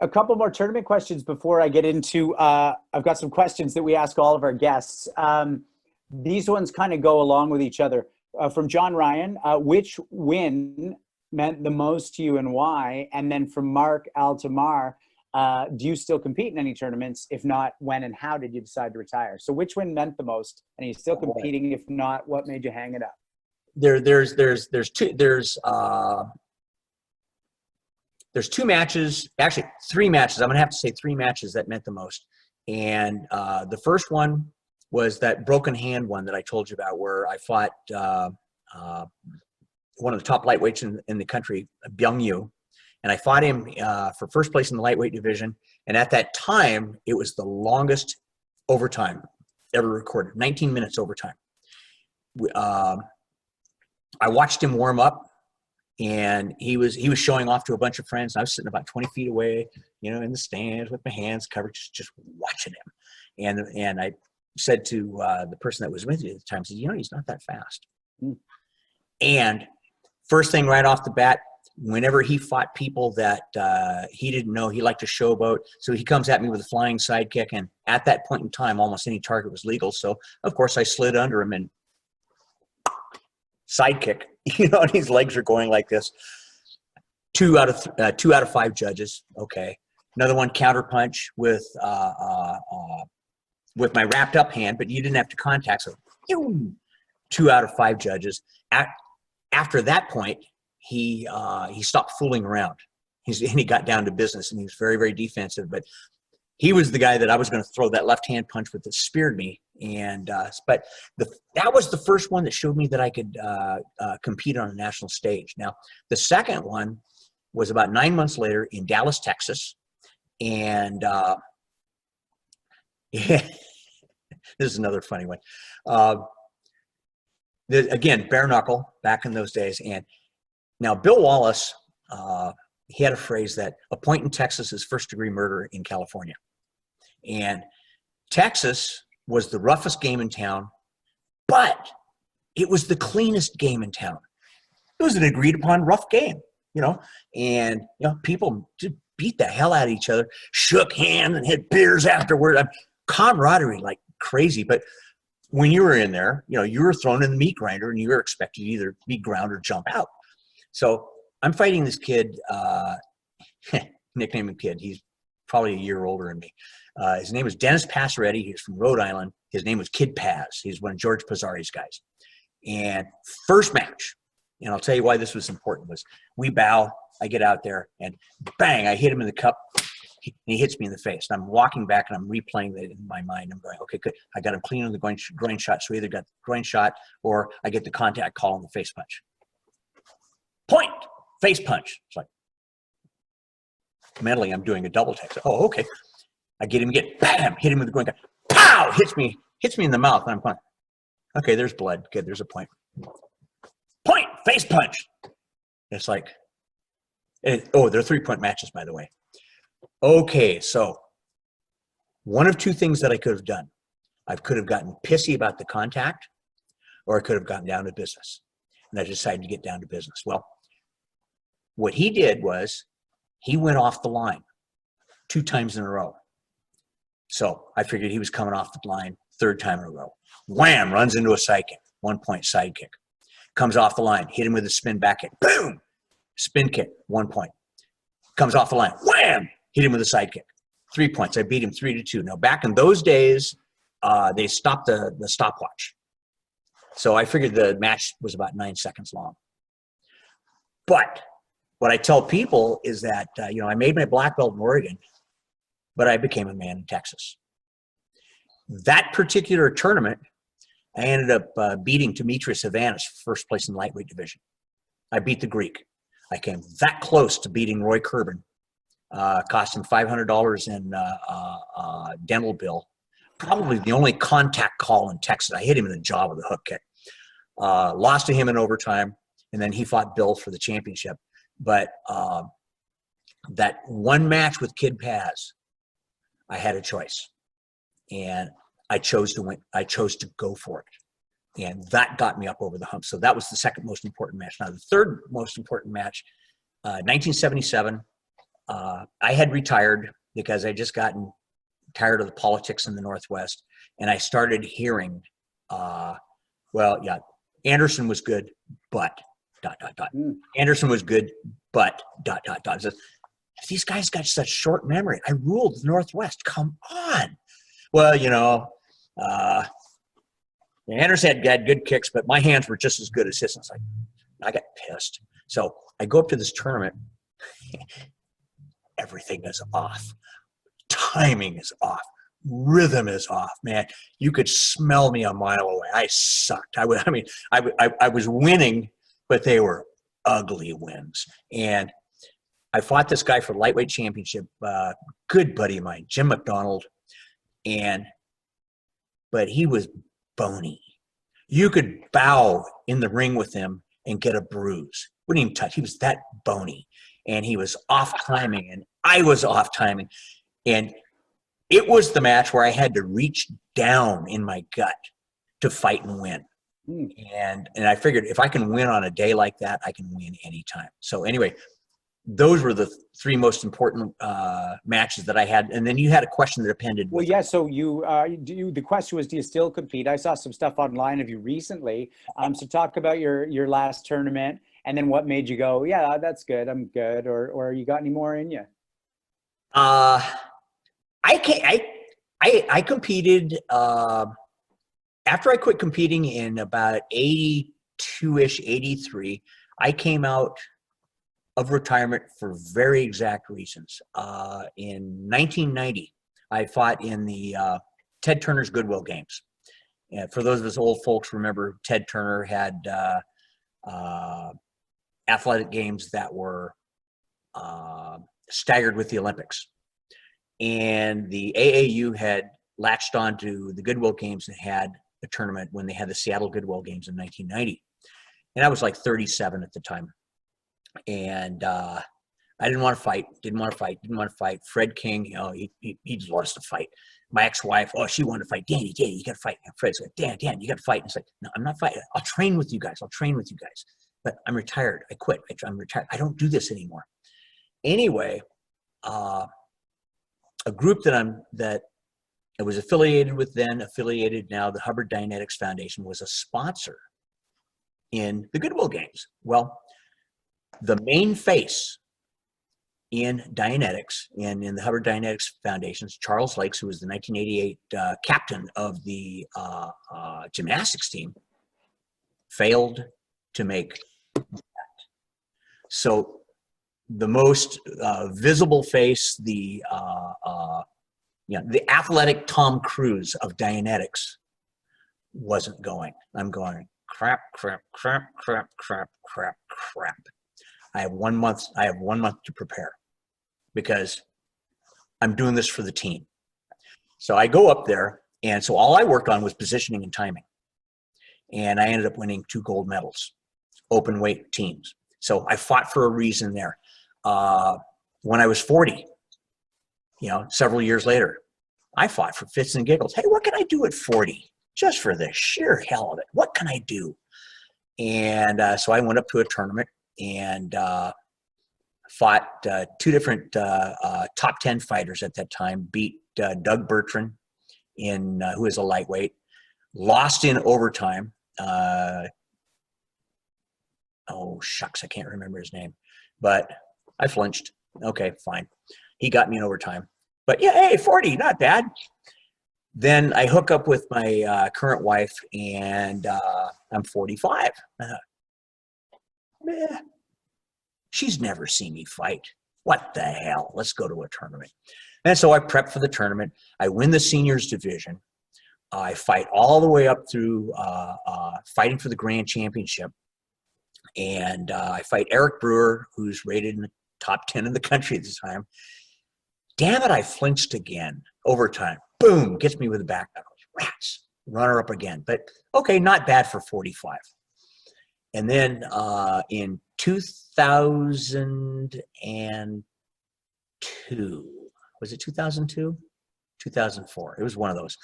a couple more tournament questions before I get into, I've got some questions that we ask all of our guests. These ones kind of go along with each other. From John Ryan, which win meant the most to you and why? And then from Mark Altamar, do you still compete in any tournaments? If not, when and how did you decide to retire? So which win meant the most? And are you still competing? If not, what made you hang it up? There's two matches, actually 3 matches. I'm gonna have to say 3 matches that meant the most. And the first one was that broken hand one that I told you about, where I fought one of the top lightweights in the country, Byung-Yu. And I fought him for first place in the lightweight division. And at that time, it was the longest overtime ever recorded, 19 minutes overtime. I watched him warm up, and he was showing off to a bunch of friends. I was sitting about 20 feet away, in the stands with my hands covered, just watching him. And I said to the person that was with me at the time, I said, he's not that fast. And first thing right off the bat, whenever he fought people that he didn't know, he liked to showboat. So he comes at me with a flying sidekick, and at that point in time, almost any target was legal. So of course I slid under him and sidekick, and his legs are going like this. 2 out of 5 judges. Okay. Another one, counter punch with my wrapped up hand, but you didn't have to contact. So 2 out of 5 judges. After that point, he stopped fooling around. And he got down to business, and he was very, very defensive. But he was the guy that I was going to throw that left hand punch with that speared me. And but that was the first one that showed me that I could compete on a national stage. Now, the second one was about 9 months later in Dallas, Texas. And this is another funny one. Again, bare knuckle back in those days. And now Bill Wallace, he had a phrase that a point in Texas is first-degree murder in California. And Texas was the roughest game in town, but it was the cleanest game in town. It was an agreed-upon rough game, and people just beat the hell out of each other, shook hands, and had beers afterward. Camaraderie like crazy. But when you were in there, you were thrown in the meat grinder, and you were expected to either be ground or jump out. So I'm fighting this kid, nickname him Kid. He's probably a year older than me. His name was Dennis Passeretti. He was from Rhode Island. His name was Kid Paz. He's one of George Pizzari's guys. And first match, and I'll tell you why this was important, was we bow, I get out there, and bang, I hit him in the cup. he hits me in the face. And I'm walking back and I'm replaying that in my mind. I'm going, okay, good. I got him clean on the groin shot. So either got the groin shot or I get the contact call on the face punch. Point, face punch. It's like, mentally, I'm doing a double take. So, oh, okay. I get him again. Bam! Hit him with the groin. Pow! Hits me in the mouth. And I'm going, okay, there's blood. Good, there's a point. Point! Face punch! It's like, they're 3-point matches, by the way. Okay, so one of two things that I could have done. I could have gotten pissy about the contact, or I could have gotten down to business. And I decided to get down to business. Well, what he did was he went off the line 2 times in a row. So I figured he was coming off the line 3rd time in a row. Wham! Runs into a side kick, 1-point side kick. Comes off the line, hit him with a spin back kick. Boom! Spin kick, 1 point. Comes off the line, wham! Hit him with a side kick. 3 points. I beat him 3-2. Now, back in those days, they stopped the stopwatch. So I figured the match was about 9 seconds long. But what I tell people is that, I made my black belt in Oregon, but I became a man in Texas. That particular tournament, I ended up beating Demetrius Avanis, first place in lightweight division. I beat the Greek. I came that close to beating Roy Curbin. Cost him $500 in dental bill. Probably the only contact call in Texas. I hit him in the jaw with a hook kick. Lost to him in overtime, and then he fought Bill for the championship. But that one match with Kid Paz, I had a choice, and I chose to win. I chose to go for it, and that got me up over the hump. So that was the second most important match. Now the third most important match, 1977. I had retired because I just gotten tired of the politics in the Northwest, and I started hearing, Anderson was good, but ... Anderson was good, but ... So, these guys got such short memory. I ruled the Northwest. Come on. Well, Anderson had good kicks, but my hands were just as good as his. I got pissed. So I go up to this tournament. Everything is off. Timing is off. Rhythm is off, man. You could smell me a mile away. I sucked. I was winning, but they were ugly wins. And I fought this guy for the lightweight championship, good buddy of mine, Jim McDonald, but he was bony. You could bow in the ring with him and get a bruise. Wouldn't even touch. He was that bony, and he was off timing, and I was off timing, and it was the match where I had to reach down in my gut to fight and win. And I figured if I can win on a day like that, I can win anytime. So anyway, those were the 3 most important matches that I had. And then you had a question that appended. Well, yeah. So the question was, do you still compete? I saw some stuff online of you recently. So talk about your last tournament, and then what made you go, yeah, that's good, I'm good, or you got any more in you? I competed after I quit competing in about 82-ish, 83. I came out of retirement for very exact reasons. In 1990, I fought in the Ted Turner's Goodwill Games. And for those of us old folks, remember Ted Turner had athletic games that were staggered with the Olympics. And the AAU had latched onto the Goodwill Games and had a tournament when they had the Seattle Goodwill Games in 1990. And I was like 37 at the time. And I didn't want to fight. Fred King, he just wants to fight. My ex-wife, she wanted to fight. Danny, you got to fight. And Fred's like, Dan, you got to fight. And it's like, no, I'm not fighting. I'll train with you guys. But I'm retired. I quit. I'm retired. I don't do this anymore. Anyway, a group that I was affiliated with then, affiliated now, the Hubbard Dianetics Foundation, was a sponsor in the Goodwill Games. Well, the main face in Dianetics and in the Hubbard Dianetics Foundation, Charles Lakes, who was the 1988 captain of the gymnastics team, failed to make that. So the most visible face, the athletic Tom Cruise of Dianetics wasn't going. I'm going crap. I have 1 month to prepare because I'm doing this for the team. So I go up there, and so all I worked on was positioning and timing. And I ended up winning 2 gold medals, open weight teams. So I fought for a reason there. When I was 40, several years later, I fought for fits and giggles. Hey, what can I do at 40? Just for the sheer hell of it. What can I do? And so I went up to a tournament and fought 2 different top 10 fighters at that time, beat Doug Bertrand, who is a lightweight, lost in overtime. Oh, shucks, I can't remember his name. But I flinched. Okay, fine. He got me in overtime. But yeah, hey, 40, not bad. Then I hook up with my current wife, and I'm 45. She's never seen me fight. What the hell? Let's go to a tournament. And so I prep for the tournament. I win the seniors division. I fight all the way up through fighting for the grand championship. And I fight Eric Brewer, who's rated in the top 10 in the country at the time. Damn it, I flinched again. Overtime. Boom, gets me with a back knuckle. Rats. Runner up again. But okay, not bad for 45. And then in 2002, was it 2002? 2004. It was one of those.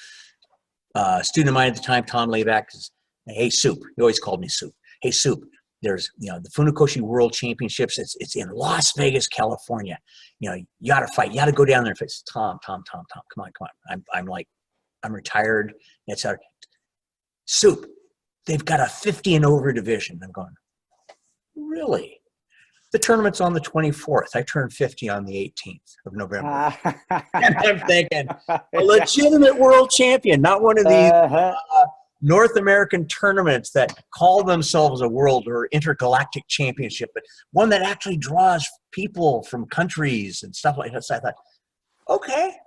Student of mine at the time, Tom Layback, says, hey, Soup. He always called me Soup. Hey, Soup. There's, the Funakoshi World Championships. It's in Las Vegas, California. You got to fight. You got to go down there and fight. Tom. Come on. I'm retired. It's our Soup. They've got a 50 and over division. I'm going, really? The tournament's on the 24th. I turned 50 on the 18th of November. And I'm thinking, a legitimate world champion, not one of these North American tournaments that call themselves a world or intergalactic championship, but one that actually draws people from countries and stuff like that. So I thought, okay.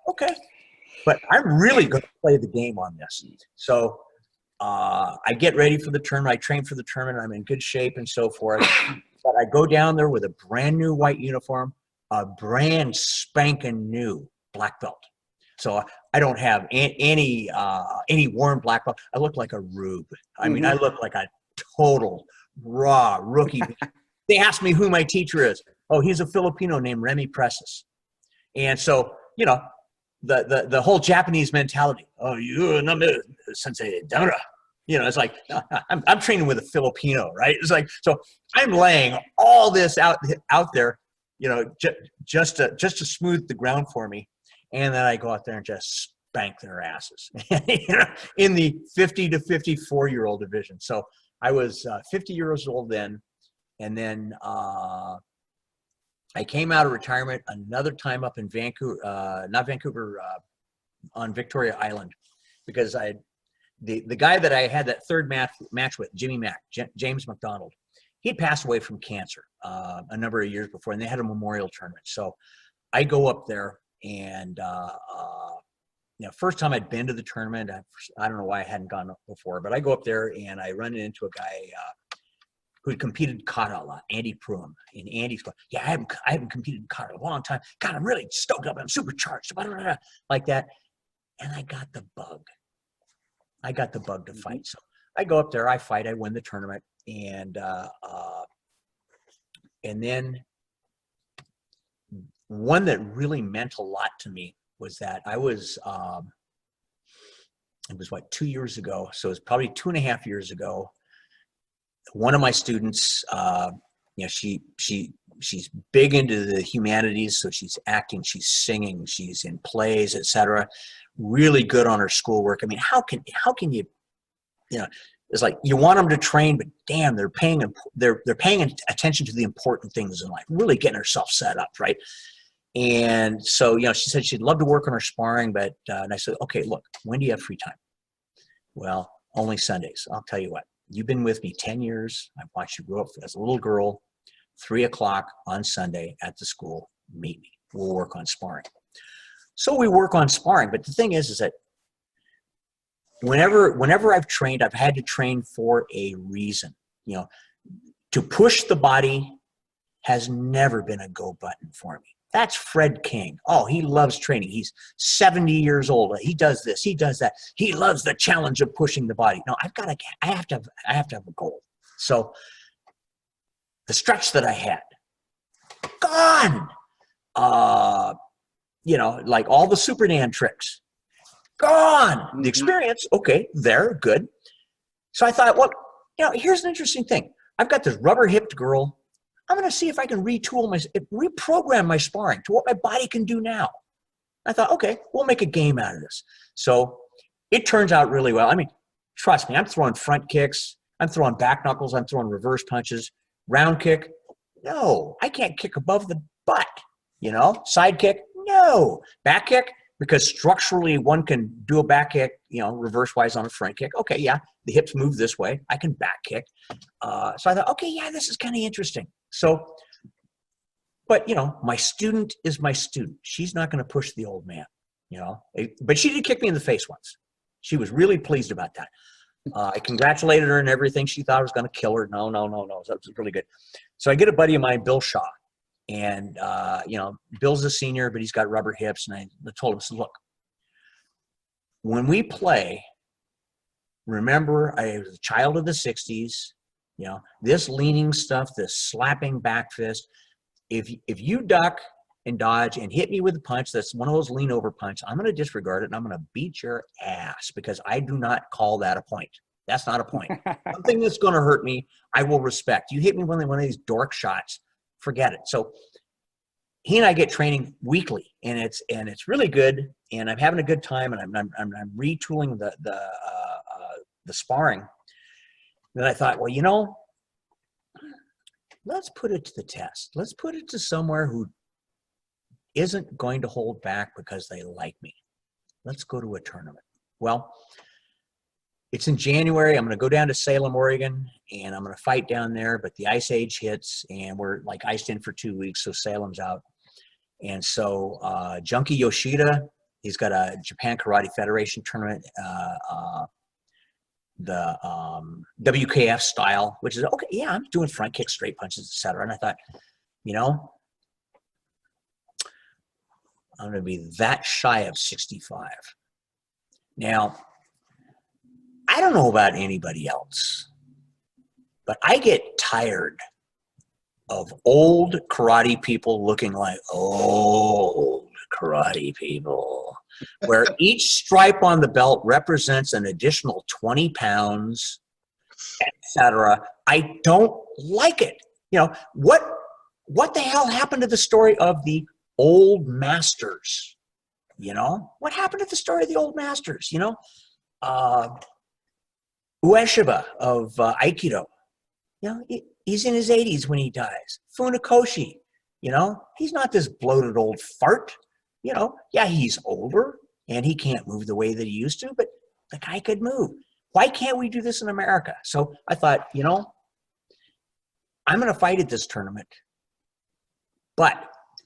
But I'm really going to play the game on this. So I get ready for the tournament. I train for the tournament. I'm in good shape and so forth. But I go down there with a brand new white uniform, a brand spanking new black belt. So I don't have any worn black belt. I look like a rube. I mean, I look like a total raw rookie. They asked me who my teacher is. Oh, he's a Filipino named Remy Preces. And so, the whole Japanese mentality. Oh, you sensei Dara. It's like I'm training with a Filipino, right? It's like, so I'm laying all this out there, just to smooth the ground for me. And then I go out there and just spank their asses in the 50 to 54-year-old division. So I was 50 years old then. And then I came out of retirement another time up in Vancouver, not Vancouver, on Victoria Island, because the guy that I had that third match with, James McDonald, he'd passed away from cancer a number of years before, and they had a memorial tournament. So I go up there. And, first time I'd been to the tournament, I don't know why I hadn't gone before, but I go up there and I run into a guy who'd competed kata a lot, Andy Pruitt. And Andy's going, yeah, I haven't competed in kata a long time. God, I'm really stoked up. I'm supercharged, blah, blah, blah, like that. And I got the bug. To fight. So I go up there, I fight, I win the tournament. And then one that really meant a lot to me was that I was, it was 2 years ago. So it was probably 2.5 years ago. One of my students, she's big into the humanities. So she's acting, she's singing, she's in plays, etc. Really good on her schoolwork. I mean, how can you, it's like you want them to train, but damn, they're paying attention to the important things in life, really getting herself set up, right? And so, she said she'd love to work on her sparring, but, and I said, okay, look, when do you have free time? Well, only Sundays. I'll tell you what, you've been with me 10 years. I've watched you grow up as a little girl. 3 o'clock on Sunday at the school. Meet me. We'll work on sparring. So we work on sparring. But the thing is that whenever I've trained, I've had to train for a reason. You know, to push the body has never been a go button for me. That's Fred King. Oh, he loves training. He's 70 years old. He does this. He does that. He loves the challenge of pushing the body. No, I have to have a goal. So the stretch that I had, gone. You know, like all the Super Dan tricks, gone. The experience, okay, there, good. So I thought, well, you know, here's an interesting thing. I've got this rubber-hipped girl. I'm going to see if I can reprogram my sparring to what my body can do now. I thought, okay, we'll make a game out of this. So it turns out really well. I mean, trust me, I'm throwing front kicks. I'm throwing back knuckles. I'm throwing reverse punches. Round kick, no. I can't kick above the butt. You know, side kick, no. Back kick, because structurally one can do a back kick, you know, reverse-wise on a front kick. Okay, yeah, the hips move this way. I can back kick. So I thought, okay, yeah, this is kind of interesting. So, but, you know, my student is my student. She's not going to push the old man, you know. But she did kick me in the face once. She was really pleased about that. I congratulated her and everything. She thought I was going to kill her. No. So that was really good. So I get a buddy of mine, Bill Shaw. And, you know, Bill's a senior, but he's got rubber hips. And I told him, I said, look, when we play, remember, I was a child of the 60s. You know, this leaning stuff, this slapping back fist, if you duck and dodge and hit me with a punch that's one of those lean over punch, I'm going to disregard it and I'm going to beat your ass because I do not call that a point. That's not a point. Something that's going to hurt me, I will respect. You hit me with one of these dork shots, forget it. So he and I get training weekly, and it's really good, and I'm having a good time, and I'm retooling the sparring. Then I thought, well, you know, let's put it to the test. Let's put it to somewhere who isn't going to hold back because they like me. Let's go to a tournament. Well, it's in January. I'm going to go down to Salem, Oregon, and I'm going to fight down there, but the ice age hits, and we're like iced in for 2 weeks, so Salem's out. And so Junkie Yoshida, he's got a Japan Karate Federation tournament, the WKF style, which is, okay, yeah, I'm doing front kicks, straight punches, etc. And I thought, you know, I'm going to be that shy of 65. Now, I don't know about anybody else, but I get tired of old karate people looking like old karate people, where each stripe on the belt represents an additional 20 pounds, etc. I don't like it. You know, what the hell happened to the story of the old masters? You know, what happened to the story of the old masters? You know, Ueshiba of Aikido, you know, he's in his 80s when he dies. Funakoshi, you know, he's not this bloated old fart. You know, yeah, he's older and he can't move the way that he used to, but the guy could move. Why can't we do this in America? So I thought, you know, I'm going to fight at this tournament. But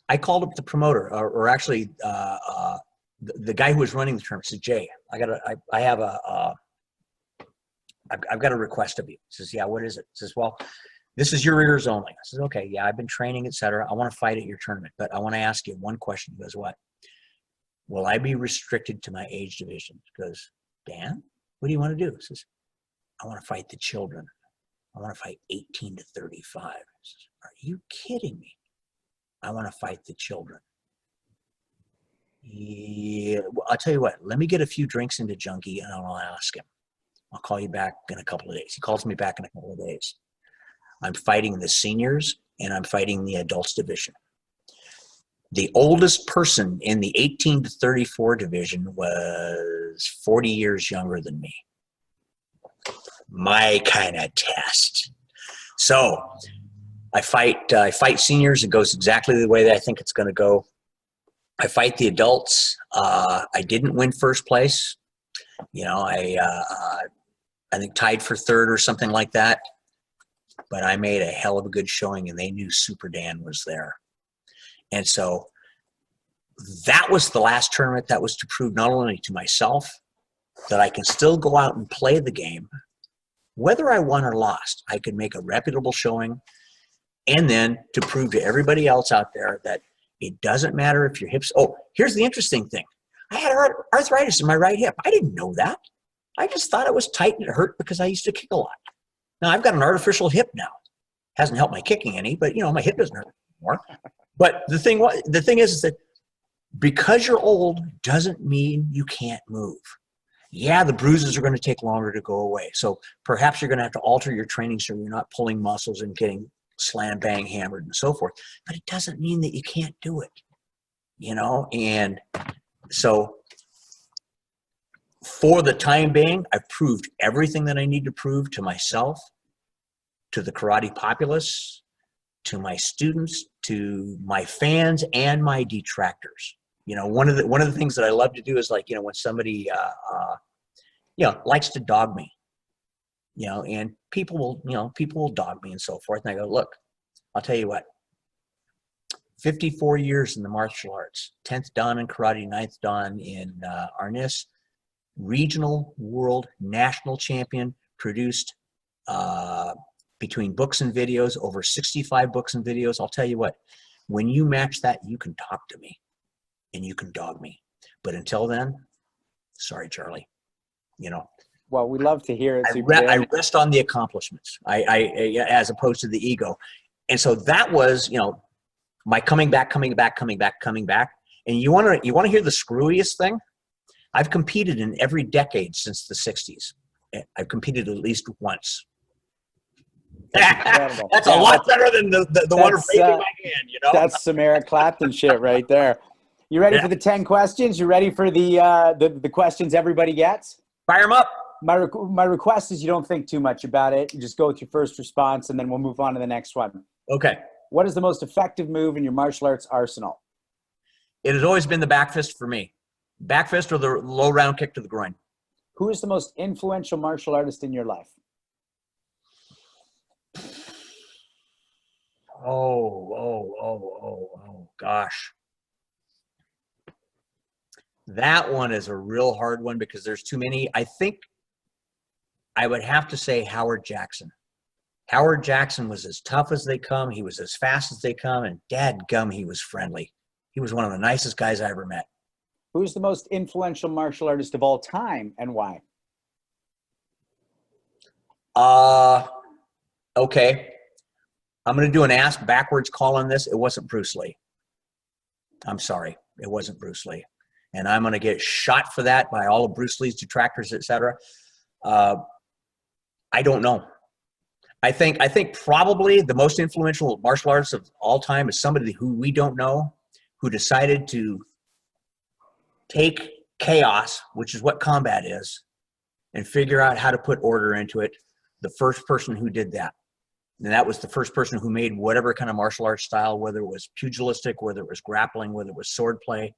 I called up the promoter, or actually the guy who was running the tournament. Said, Jay, I've got a request of you. He says, yeah, what is it? He says, well, this is your ears only. I said, okay, yeah, I've been training, etc. I want to fight at your tournament, but I want to ask you one question. He goes, what? Will I be restricted to my age division? He goes, Dan, what do you want to do? He says, I want to fight the children. I want to fight 18 to 35. He says, are you kidding me? I want to fight the children. Yeah, well, I'll tell you what, let me get a few drinks into Junkie and I'll ask him. I'll call you back in a couple of days. He calls me back in a couple of days. I'm fighting the seniors and I'm fighting the adults division. The oldest person in the 18 to 34 division was 40 years younger than me. My kind of test. So I fight seniors. It goes exactly the way that I think it's going to go. I fight the adults. I didn't win first place. You know, I think tied for third or something like that. but I made a hell of a good showing, and they knew Super Dan was there. And so that was the last tournament that was to prove not only to myself that I can still go out and play the game, whether I won or lost. I could make a reputable showing, and then to prove to everybody else out there that it doesn't matter if your hips. Oh, here's the interesting thing. I had arthritis in my right hip. I didn't know that. I just thought it was tight and it hurt because I used to kick a lot. Now I've got an artificial hip now. Hasn't helped my kicking any, but you know, my hip doesn't hurt anymore. But the thing is that because you're old doesn't mean you can't move. Yeah, the bruises are going to take longer to go away. So perhaps you're going to have to alter your training so you're not pulling muscles and getting slam, bang, hammered, and so forth. But it doesn't mean that you can't do it, you know? And so for the time being, I've proved everything that I need to prove to myself, to the karate populace, to my students, to my fans, and my detractors. You know, one of the things that I love to do is, like, you know, when somebody likes to dog me, you know, and people will dog me and so forth. And I go, look, I'll tell you what, 54 years in the martial arts, 10th Dan in karate, 9th Dan in arnis, regional, world, national champion, produced between books and videos, over 65 books and videos. I'll tell you what, when you match that, you can talk to me and you can dog me. But until then, sorry, Charlie, you know. Well, we love to hear it. I rest on the accomplishments, I as opposed to the ego. And so that was, you know, my coming back. And you want to hear the screwiest thing? I've competed in every decade since the 60s. I've competed at least once. That's a lot better than the one raising my hand, you know? That's some Eric Clapton shit right there. You ready for the 10 questions? You ready for the questions everybody gets? Fire them up. My request is you don't think too much about it. You just go with your first response, and then we'll move on to the next one. Okay. What is the most effective move in your martial arts arsenal? It has always been the back fist for me. Back fist or the low round kick to the groin. Who is the most influential martial artist in your life? Oh, gosh. That one is a real hard one because there's too many. I think I would have to say Howard Jackson. Howard Jackson was as tough as they come. He was as fast as they come, and dadgum, he was friendly. He was one of the nicest guys I ever met. Who's the most influential martial artist of all time, and why? Okay. I'm going to do an ask backwards call on this. It wasn't Bruce Lee. I'm sorry. It wasn't Bruce Lee. And I'm going to get shot for that by all of Bruce Lee's detractors, etc. I don't know. I think probably the most influential martial artist of all time is somebody who we don't know, who decided to take chaos, which is what combat is, and figure out how to put order into it. The first person who did that. And that was the first person who made whatever kind of martial arts style, whether it was pugilistic, whether it was grappling, whether it was sword play,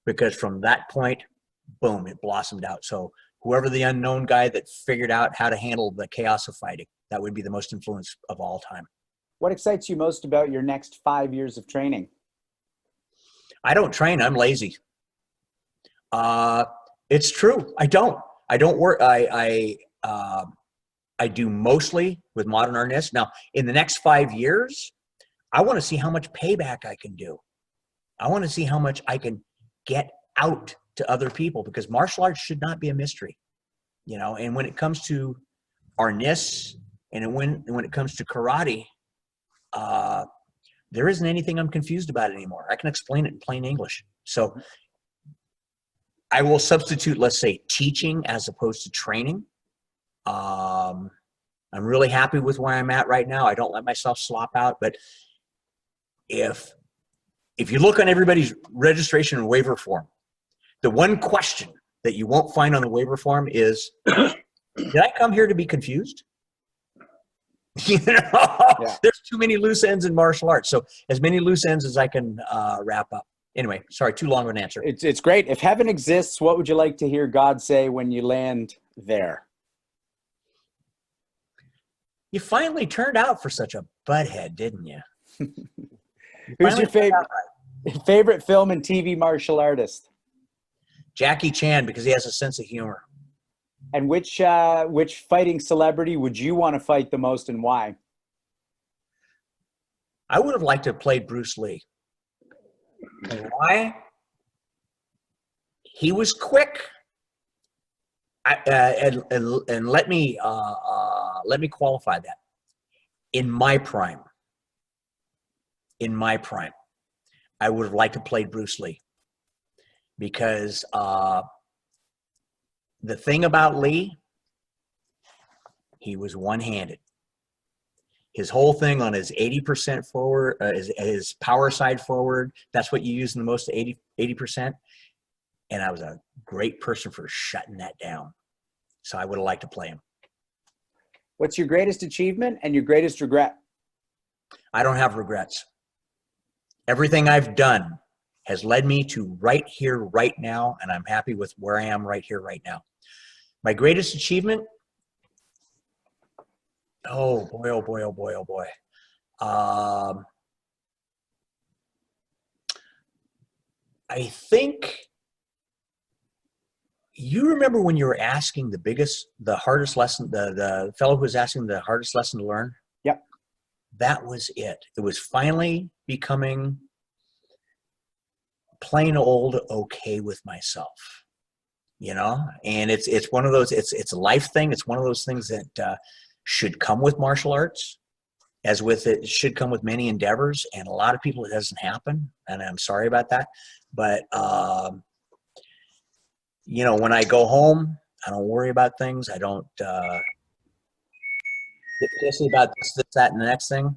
because from that point, boom, it blossomed out. So whoever the unknown guy that figured out how to handle the chaos of fighting, that would be the most influence of all time. What excites you most about your next 5 years of training? I don't train. I'm lazy. It's true. I don't work. I do mostly with modern arnis. Now, in the next 5 years, I want to see how much payback I can do. I want to see how much I can get out to other people, because martial arts should not be a mystery, you know. And when it comes to arnis and when it comes to karate, there isn't anything I'm confused about anymore. I can explain it in plain English. So I will substitute, let's say, teaching as opposed to training. I'm really happy with where I'm at right now. I don't let myself slop out, but if you look on everybody's registration and waiver form, the one question that you won't find on the waiver form is, did I come here to be confused? You know, yeah. There's too many loose ends in martial arts. So as many loose ends as I can wrap up. Anyway, sorry, too long of an answer. It's great. If heaven exists, what would you like to hear God say when you land there? You finally turned out for such a butthead, didn't you? Who's your favorite film and TV martial artist? Jackie Chan, because he has a sense of humor. And which fighting celebrity would you want to fight the most, and why? I would have liked to have played Bruce Lee. And why? He was quick. And let me qualify that. In my prime, I would have liked to play Bruce Lee, because the thing about Lee, he was one-handed. His whole thing on his 80% forward, his power side forward, that's what you use in the most, 80%. And I was a great person for shutting that down. So I would have liked to play him. What's your greatest achievement and your greatest regret? I don't have regrets. Everything I've done has led me to right here, right now, and I'm happy with where I am right here, right now. My greatest achievement, oh boy, oh boy, oh boy, oh boy. I think you remember when you were asking the hardest lesson, the fellow who was asking the hardest lesson to learn? Yep. That was it. It was finally becoming plain old okay with myself, and it's one of those, it's a life thing. It's one of those things that should come with martial arts, as with it should come with many endeavors, and a lot of people it doesn't happen, and I'm sorry about that. But when I go home, I don't worry about things. I don't get pissy about this, that, and the next thing,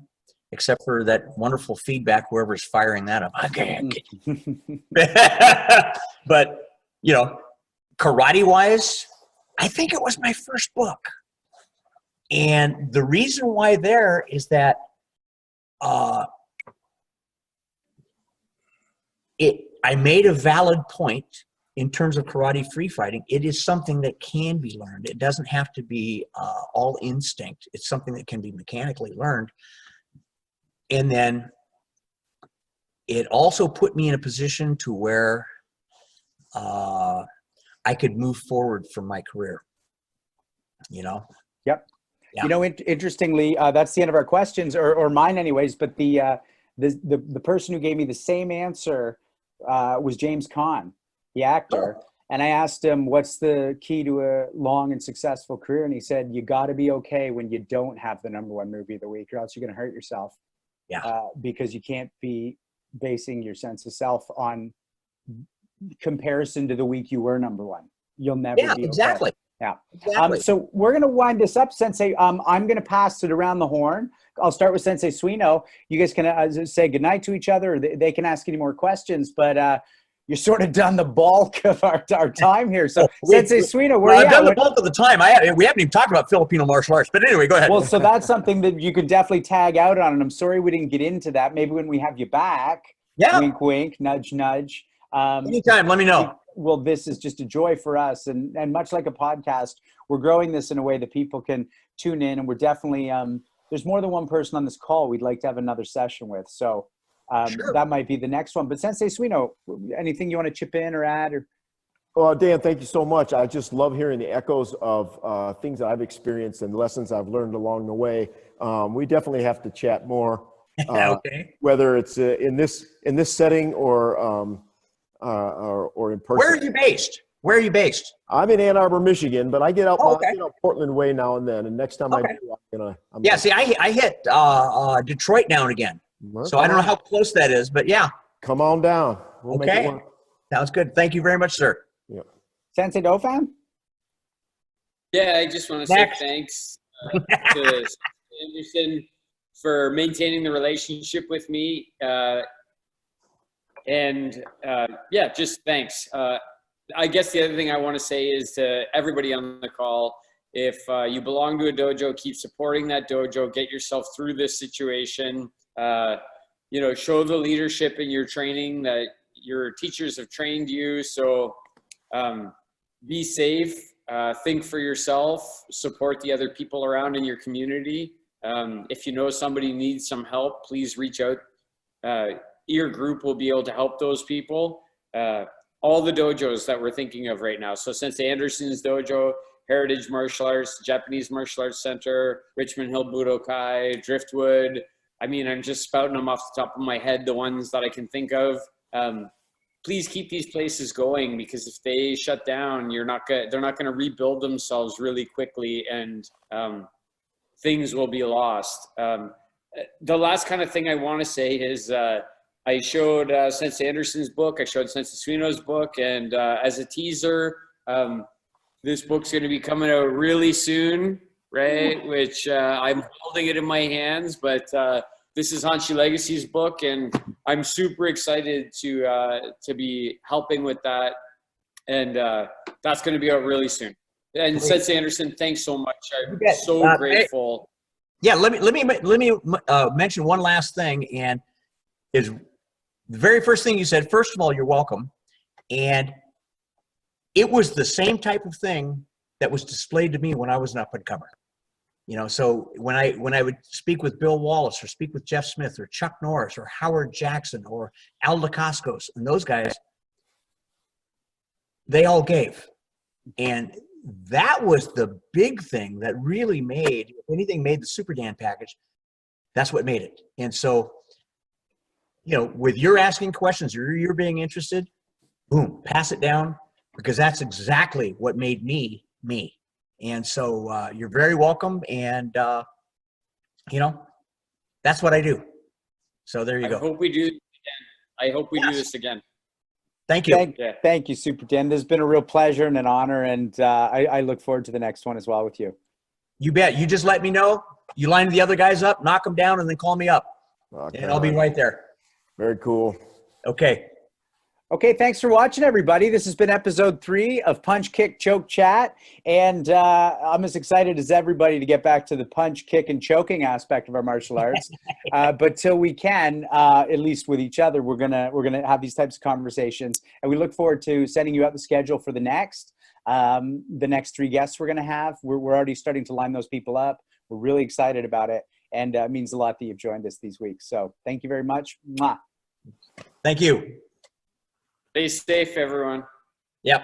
except for that wonderful feedback, whoever's firing that up. I can't get But, karate-wise, I think it was my first book. And the reason why there is that I made a valid point in terms of karate free fighting. It is something that can be learned. It doesn't have to be all instinct. It's something that can be mechanically learned. And then it also put me in a position to where I could move forward from my career, Yep. Yeah. Interestingly, that's the end of our questions, or mine anyways, but the person who gave me the same answer was James Caan, the actor. Oh. And I asked him, what's the key to a long and successful career? And he said, you got to be okay when you don't have the #1 movie of the week, or else you're going to hurt yourself. Yeah. Because you can't be basing your sense of self on comparison to the week you were #1. You'll never be okay. Exactly. Yeah. Exactly. So we're going to wind this up, Sensei. I'm going to pass it around the horn. I'll start with Sensei Suino. You guys can say goodnight to each other, or they can ask any more questions, but you're sort of done the bulk of our time here. So Sensei Suino, where are you at? I've done the bulk of the time. We haven't even talked about Filipino martial arts, but anyway, go ahead. Well, so that's something that you could definitely tag out on, and I'm sorry we didn't get into that. Maybe when we have you back, wink, wink, nudge, nudge. Anytime, let me know. Well, this is just a joy for us, and much like a podcast, we're growing this in a way that people can tune in, and we're definitely there's more than one person on this call we'd like to have another session with, so sure. That might be the next one. But Sensei Suino, anything you want to chip in or add? Or well, Dan, thank you so much. I just love hearing the echoes of things that I've experienced and lessons I've learned along the way. We definitely have to chat more, okay. Whether it's in this setting or in person. Where are you based? Where are you based? I'm in Ann Arbor, Michigan, but I get out Portland way now and then. And next time I do, I'm gonna. See, I hit Detroit now and again. So I don't know how close that is, but yeah. Come on down. We'll make it work. Sounds good. Thank you very much, sir. Yeah. Sensei Dauphin? Yeah, I just want to say thanks to Anderson for maintaining the relationship with me. Just thanks. I guess the other thing I want to say is to everybody on the call, if you belong to a dojo, keep supporting that dojo, get yourself through this situation. Show the leadership in your training that your teachers have trained you. So be safe, think for yourself, support the other people around in your community. If you know somebody needs some help, please reach out. Your group will be able to help those people. All the dojos that we're thinking of right now. So Sensei Anderson's dojo, Heritage Martial Arts, Japanese Martial Arts Center, Richmond Hill Budokai, Driftwood. I mean, I'm just spouting them off the top of my head, the ones that I can think of. Please keep these places going, because if they shut down, they're not going to rebuild themselves really quickly, and things will be lost. The last kind of thing I want to say is I showed Sensei Anderson's book, I showed Sensei Suino's book, and as a teaser, this book's going to be coming out really soon, right? Which I'm holding it in my hands, but this is Hanshi Legacy's book, and I'm super excited to be helping with that, and that's going to be out really soon. And Sensei Anderson, thanks so much. I'm so grateful. Yeah, let me mention one last thing, and is the very first thing you said. First of all, you're welcome, and it was the same type of thing that was displayed to me when I was an up-and-comer. You know, so when I would speak with Bill Wallace, or speak with Jeff Smith, or Chuck Norris, or Howard Jackson, or Al Dacascos, and those guys, they all gave. And that was the big thing that really made, if anything made the Super Dan package, that's what made it. And so, you know, with your asking questions, or you're being interested, boom, pass it down, because that's exactly what made me, me. And so you're very welcome. And, you know, that's what I do. So there you go. I hope we do this again. I hope we do this again. Thank you. Thank you, Super Dan. This has been a real pleasure and an honor, and I look forward to the next one as well with you. You bet. You just let me know. You line the other guys up, knock them down, and then call me up. Okay. And I'll be right there. Very cool. Okay. Okay, thanks for watching, everybody. This has been episode 3 of Punch, Kick, Choke Chat, and I'm as excited as everybody to get back to the punch, kick, and choking aspect of our martial arts. But till we can, at least with each other, we're gonna have these types of conversations, and we look forward to sending you out the schedule for the next 3 guests we're gonna have. We're already starting to line those people up. We're really excited about it, and it means a lot that you've joined us these weeks. So thank you very much. Mwah. Thank you. Stay safe, everyone. Yep.